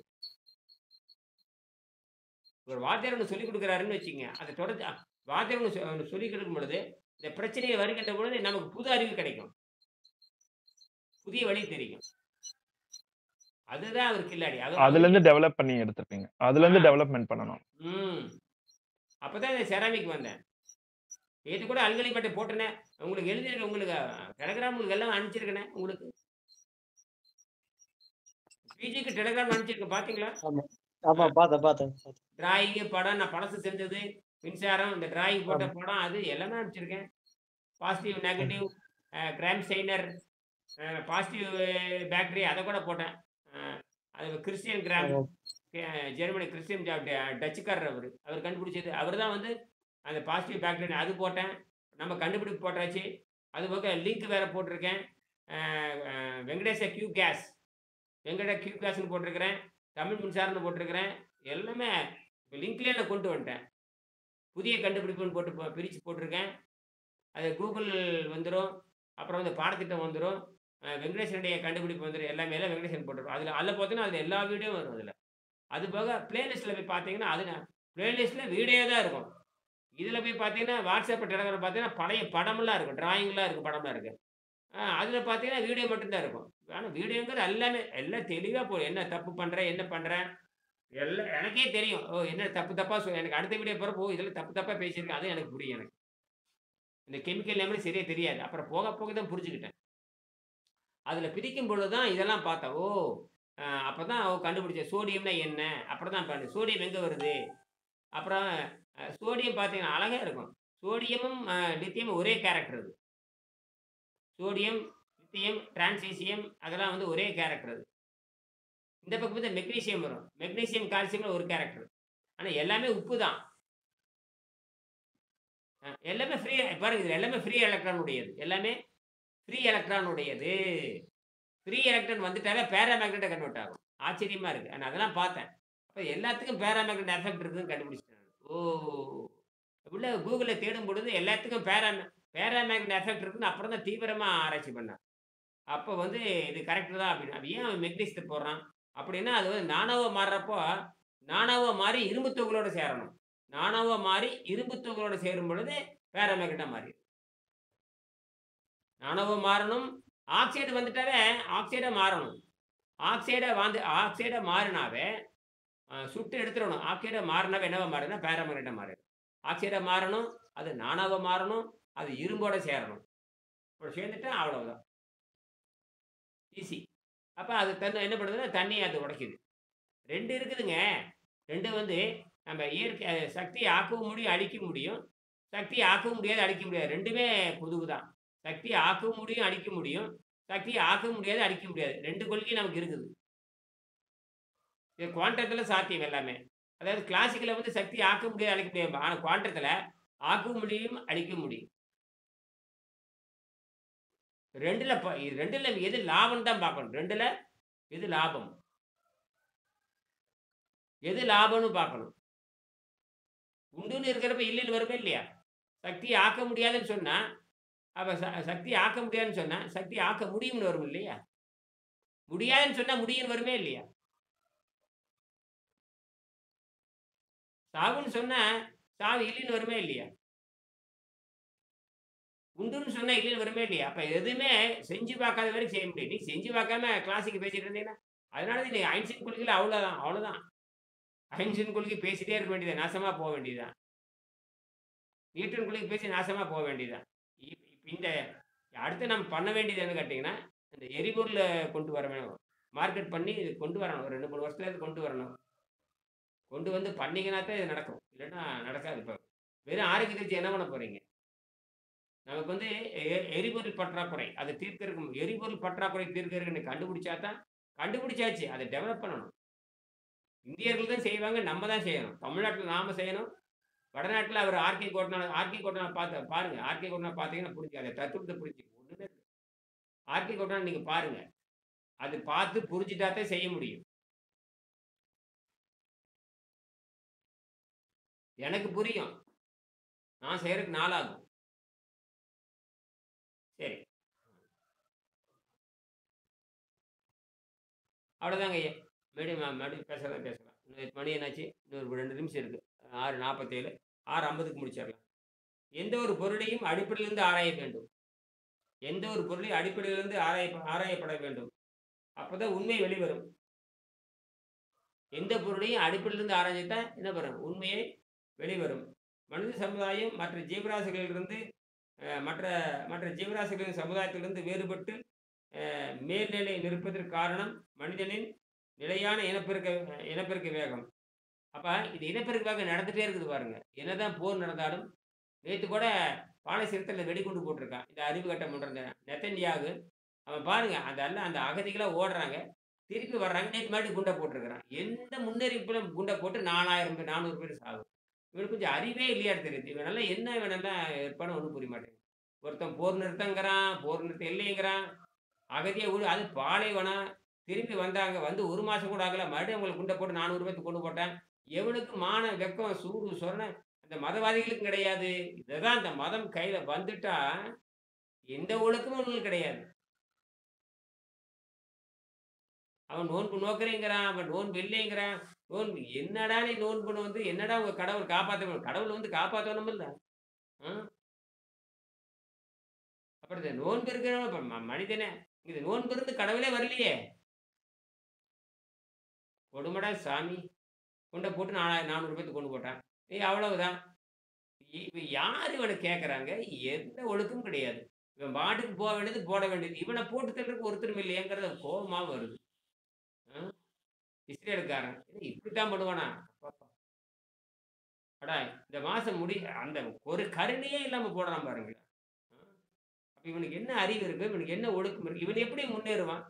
[SPEAKER 1] ஒரு வாத்தியார் ஒன்று சொல்லிக் கொடுக்குறாருன்னு வச்சுக்கங்க. அதை தொடர்ந்து வாத்தியார் ஒன்று சொல்லிக் கொடுக்கும் பொழுது இந்த பிரச்சனையை வருகின்ற பொழுது நமக்கு புது அறிவு கிடைக்கும். புதிய வழி தெரியும். அதுதான் அவர் கில்லாடி.
[SPEAKER 3] அதுல இருந்து டெவலப் பண்ணி எடுத்துப்பீங்க. அதுல இருந்து டெவலப்மெண்ட் பண்ணணும்.
[SPEAKER 1] அப்பதான் இந்த செராமிக் வந்தேன். இது கூட அல்கலிப்பட்டை போட்டேனே. உங்களுக்கு எழுதியிருக்கேன். உங்களுக்கு டெலகிராம் உங்களுக்கு எல்லாம் அனுப்பிச்சிருக்கேனே. உங்களுக்கு பிஜிக்கு டெலகிராம் அனுப்பிச்சிருக்கேன். பாத்தீங்களா?
[SPEAKER 2] ஆமா பார்த்தேன்.
[SPEAKER 1] டிராயிங்கு, படம் நான் பழசு செஞ்சது, மின்சாரம், இந்த டிராயிங் போட்ட படம் அது எல்லாமே அனுப்பிச்சிருக்கேன். பாசிட்டிவ், நெகட்டிவ், கிராம் சைனர், பாசிட்டிவ் பேட்டரி அதை கூட போட்டேன். அது கிறிஸ்டியன் கிராம், ஜெர்மனி கிறிஸ்டியன் டச்சுக்காரர் அவர் கண்டுபிடிச்சது. அவர் தான் வந்து அந்த பாசிட்டிவ் பேட்டரி அது போட்டேன். நம்ம கண்டுபிடிப்பு போட்டாச்சு. அது போக லிங்க் வேற போட்டிருக்கேன். வெங்கடேச கியூ கேஸ்ன்னு போட்டிருக்கிறேன். தமிழ் மின்சாரம்னு போட்டிருக்கிறேன். எல்லாமே லிங்க்லேயே நான் கொண்டு வந்துட்டேன். புதிய கண்டுபிடிப்புன்னு போட்டு பிரித்து போட்டிருக்கேன். அது கூகுள் வந்துடும். அப்புறம் வந்து பாடத்திட்டம் வந்துடும். வெங்கடேசனுடைய கண்டுபிடிப்பு வந்துடும். எல்லாமே எல்லாம் வெங்கடேசன் போட்டிருக்கும். அதில் பார்த்தீங்கன்னா அதில் எல்லா வீடியோவும் வரும் அதில். அது போக பிளேலிஸ்ட்டில் போய் பார்த்தீங்கன்னா அது பிளேலிஸ்ட்டில் வீடியோ தான் இருக்கும். இதில் போய் பார்த்தீங்கன்னா வாட்ஸ்அப் டெலகிராம் பார்த்தீங்கன்னா பழைய படமெல்லாம் இருக்கும். டிராயிங்லாம் இருக்கும், படம்லாம் இருக்கு. அதில் பார்த்தீங்கன்னா வீடியோ மட்டும்தான் இருக்கும். ஆனால் வீடியோங்கிறது எல்லாமே எல்லாம் தெளிவாக என்ன தப்பு பண்ணுறேன், என்ன பண்ணுறேன் எல்லாம் எனக்கே தெரியும். ஓ! என்ன தப்பு தப்பா எனக்கு அடுத்த வீடியோ போறப்போ, ஓ! இதில தப்பு தப்பா பேசியிருக்கேன். அது எனக்கு புரியும் எனக்கு. இந்த கெமிக்கல் நேம்லாம் சரியா தெரியாது. அப்புறம் போக போக தான் புரிஞ்சுக்கிட்டேன். அதில பிரிக்கும் பொழுது தான் இதெல்லாம் பார்த்தேன். ஓ! அப்பதான் கண்டுபிடிச்சேன். சோடியம்னா என்ன? அப்புறம் தான் சோடியம் எங்க வருது? அப்புறம் சோடியம் பார்த்தீங்கன்னா அழகா இருக்கும். சோடியமும் லித்தியமும் ஒரே கேரக்டர் அது. சோடியம், லித்தியம், டிரான்சிசியம் அதெல்லாம் வந்து ஒரே கேரக்டர் அது. இந்த பக்கம் பார்த்தா மெக்னீசியம் வரும். மெக்னீசியம், கால்சியம்ல ஒரு கேரக்டர். ஆனா எல்லாமே உப்பு தான். எல்லாமே ஃப்ரீ பாருங்க இது எல்லாமே ஃப்ரீ எலக்ட்ரான் உடையது. எல்லாமே ஃப்ரீ எலக்ட்ரான் உடையது. ஃப்ரீ எலக்ட்ரான் வந்துட்டாலே பேராமேக்னெட்டா கன்வெர்ட் ஆகும். ஆச்சரியமா இருக்கு. நான் அதெல்லாம் பார்த்தேன். அப்ப எல்லாத்துக்கும் பேராமேக்னெட் எஃபெக்ட் இருக்குன்னு கண்டுபிடிச்சுட்டேன். ஓ! உள்ள கூகுள்ல தேடும் பொழுது எல்லாத்துக்கும் பேராமேக்னெட் எஃபெக்ட் இருக்குன்னு அப்புறம் தான் தீவிரமா ஆராய்ச்சி பண்ணேன். அப்ப வந்து இது கரெக்ட் தான் அப்படின்னு. அது ஏன் அவன் மெக்னீசியத்த போடுறான்? அப்படின்னா அது வந்து நானோவா மாறுறப்போ, நானோவா மாறி இரும்பு துகளோட சேரணும். நானோவா மாறி இரும்பு துகளோட சேரும் பொழுது பேராமேக்னெட்டா மாறிடும். நானோவா மாறணும். ஆக்சைடு வந்துட்டாவே ஆக்சைடா மாறணும். ஆக்சைடா மாறினாவே சுட்டு எடுத்துறணும். ஆக்சைடா மாறினாவே என்னவா மாறுதுன்னா பேராமேக்னெட்டா மாறிடும். ஆக்சைடா மாறணும். அது நானோவா மாறணும். அது இரும்போட சேரணும். அப்படி சேர்ந்துட்டா அவ்வளவுதான். ஈஸி. அப்ப அது என்ன பண்ணுதுன்னா தண்ணிய அது உடைக்குது. 2 இருக்குதுங்க. 2 வந்து நம்ம இயற்கை சக்திய ஆக்கவும் முடியும், அழிக்கவும் முடியும். சக்திய ஆக்கவும் முடியாது, அழிக்க முடியாது. 2மே பொதுவு தான். சக்திய ஆக்கவும் முடியும், அழிக்க முடியும். சக்திய ஆக்கவும் முடியாது, அழிக்க முடியாது. 2 கொள்கையும் நமக்கு இருக்குது. இது குவாண்டத்துல சாத்தியம் எல்லாமே. அதாவது கிளாசிக்கல்ல வந்து சக்திய ஆக்க முடியாது, அழிக்க முடியாது. ஆனா குவாண்டத்துல ஆக்கவும் முடியும், அழிக்கவும் முடியும். 2ல எது லாபம்னு தான் பார்க்கணும். 2ல எது லாபம்? எது லாபம்னு பார்க்கணும். உண்டுன்னு இருக்கிறப்ப இல்லைன்னு வருமா இல்லையா? சக்திய ஆக்க முடியாதுன்னு சொன்னா, அப்ப சக்திய ஆக்க முடியாதுன்னு சொன்னா, சக்திய ஆக்க முடியும்னு வரும் இல்லையா? முடியாதுன்னு சொன்னா முடியும்னு வருமே இல்லையா? சாவுன்னு சொன்னா, சாவு இல்லைன்னு வருமே இல்லையா? உண்டுன்னு சொன்னா இல்லைன்னு வருமே இல்லையா? அப்ப எதுவுமே செஞ்சு பார்க்காத வரைக்கும் செய்ய முடியும். நீ செஞ்சு பார்க்காம கிளாசிக் பேசிட்டு இருந்தீங்கன்னா, அதனால தான் நீ ஐன்ஸ்டீன் கொள்கையில அவ்வளோதான், அவ்வளோதான். ஐன்ஸ்டீன் கொள்கை பேசிட்டே இருக்க வேண்டியது நாசமா போ வேண்டியதுதான். நியூட்டன் கொள்கை பேசி நாசமா போ வேண்டியதுதான். இப்ப இந்த அடுத்து நம்ம பண்ண வேண்டியது என்னன்னு கேட்டீங்கன்னா, இந்த எரிபொருள கொண்டு வர வேணும். மார்க்கெட் பண்ணி இது கொண்டு வரணும். ஒரு 2, 3 வருஷத்துல இது கொண்டு வரணும். கொண்டு வந்து பண்ணீங்கன்னா தான் இது நடக்கும். இல்லன்னா நடக்காது இப்ப. வெறும் ஆரோக்கியத்தை வச்சு என்ன பண்ண போறீங்க? நமக்கு வந்து எரிபொருள் பற்றாக்குறை. அத தீர்க்கறதுக்கு எரிபொருள் பற்றாக்குறை தீர்க்கறதுக்கு கண்டுபிடிச்சா தான் கண்டுபிடிச்சாச்சு. அத டெவலப் பண்ணணும். இந்தியர்கள் தான் செய்வாங்க. நம்ம தான் செய்யணும். தமிழ்நாட்டுல நாம செய்யணும். வடநாட்டுல அவர் ஆர்கே கோட்டனார் பாருங்க. ஆர்கே கோட்டனார் பார்த்தீங்கன்னா புரிஞ்சுக்கும். அந்த தத்துவத்த புரிஞ்சுக்கும். ஒண்ணுமே இல்ல. ஆர்கே கோட்டனார் நீங்க பாருங்க. அது பார்த்து புரிஞ்சுட்டா தான் செய்ய முடியும். எனக்கு புரியும். நான் செய்யறதுக்கு நாளாகும். சரி. அவ்வளோதாங்க ஐயா. மறுபடியும் பேசலாம். இன்னும் மணி என்னாச்சு? இன்னொரு 2 நிமிஷம் இருக்கு. 6:47 6:50க்கு முடிச்சிடலாம். எந்த ஒரு பொருளையும் அடிப்படையிலிருந்து ஆராய வேண்டும். எந்த ஒரு பொருளையும் அடிப்படையிலிருந்து ஆராயப்பட வேண்டும். அப்பதான் உண்மை வெளிவரும். எந்த பொருளையும் அடிப்படையிலிருந்து ஆராய்ஞ்சிட்டா என்ன வரும்? உண்மையை வெளிவரும். மனித சமுதாயம் மற்ற ஜீவராசிகளிலிருந்து மற்ற மற்ற ஜீவராசிகளின் சமுதாயத்திலிருந்து வேறுபட்டு மேல்நிலை நிற்பதற்கு காரணம் மனிதனின் நிலையான இனப்பெருக்க வேகம். அப்ப இது இனப்பெருக்க வேகம் நடந்துட்டே இருக்குது பாருங்க. என்னதான் போர் நடந்தாலும் நேத்து கூட பாலஸ்தீனத்துல வெடிகுண்டு போட்டிருக்கான். இந்த அறிவு கட்டம் பண்ற நெத்தன்யாகு அவன் பாருங்க அந்த அகதிகளா ஓடுறாங்க. திருப்பி வர்றாங்க. நேத்து மறுபடியும் குண்டை போட்டிருக்கிறான். எந்த முன்னறிவிப்புல குண்டை போட்டு 4000 பேர் 400 பேர் சாவு. இவனுக்கு கொஞ்சம் அறிவே இல்லையா தெரியுது. இவனெல்லாம் என்ன இவனெல்லாம் இருப்பான்னு ஒண்ணும் புரிய மாட்டேங்குது. ஒருத்தன் போர் நிறுத்தங்கிறான், போர் நிறுத்தம் இல்லைங்கிறான். அகதியா அது பாலைவனம். திரும்பி வந்தாங்க. வந்து 1 மாசம் கூட ஆகல. மறுபடியும் அவங்களுக்கு குண்டை போட்டு 400 பேத்துக்கு கொண்டு போட்டேன். எவனுக்கு மான, வெக்கம், சூடு, சொரணை அந்த மதவாதிகளுக்கும் கிடையாது. இதுதான் அந்த மதம் கையில வந்துட்டா எந்த ஒழுக்கமும் அவங்களுக்கு கிடையாது. அவன் நோன்பு நோக்கிறேங்கிறான், அவன் நோன்பு இல்லைங்கிறான். நோன்பு என்னடா நீ நோன்புன்னு வந்து என்னடா உங்க கடவுள் காப்பாத்த கடவுள் வந்து காப்பாற்றணும் இல்ல. அப்புறம் இந்த நோன்பு இருக்கிறவன் இப்ப மனிதனே இது நோன்பு இருந்து கடவுளே வரலையே. கொடுமடா சாமி கொண்ட போட்டு 400 பேத்துக்கு கொண்டு போட்டான். அவ்வளவுதான். இப்ப யாரு இவனை கேட்கறாங்க? எந்த ஒழுக்கமும் கிடையாது. இவன் பாட்டுக்கு போக வேண்டியது போட வேண்டியது. இவனை போட்டு தள்ளுறதுக்கு ஒருத்தரும் இல்லையேங்கிறது கோபமா வருது. இஸ்ரேலுக்காரன் இப்படித்தான் பண்ணுவானா? அடா இந்த மாசம் அந்த ஒரு கருணையே இல்லாம போடுறான் பாருங்க. அப்ப இவனுக்கு என்ன அறிவு இருக்கு? இவனுக்கு என்ன ஒழுக்கம் இருக்கு? இவன் எப்படி முன்னேறுவான்?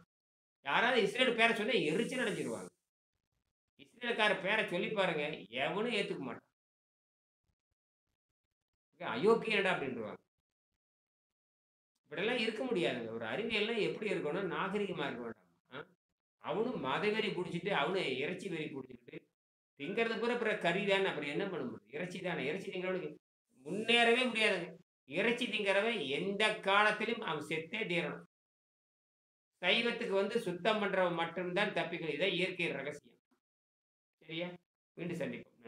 [SPEAKER 1] யாராவது இஸ்ரேல் பேரை சொன்னா எரிச்சல் அடைஞ்சிருவாங்க. இஸ்ரேலுக்கார பேரை சொல்லி பாருங்க, எவனும் ஏத்துக்க மாட்டான். அயோக்கியனடா அப்படின்றாங்க. இப்படியெல்லாம் இருக்க முடியாதுங்க. ஒரு அறிவியல்லாம் எப்படி இருக்கணும்? நாகரிகமா இருக்க வேண்டாம். அவனும் மதவெறி பிடிச்சிட்டு அவனும் இறைச்சி வெறி பிடிச்சிக்கிட்டு திங்கிறது பூரா அப்புறம் கறி தானே. அப்புறம் என்ன பண்ண முடியும்? இறைச்சி தானே. இறைச்சி திங்கிறவனுக்கு முன்னேறவே முடியாதுங்க. இறைச்சி திங்கிறவன் எந்த காலத்திலும் அவன் செத்தே தீரணும். சைவத்துக்கு வந்து சுத்தம் பண்றவன் மட்டும்தான் தப்பிக்கணும். இதான் இயற்கை ரகசியம். சரியா? மீண்டும் சந்திப்போம்.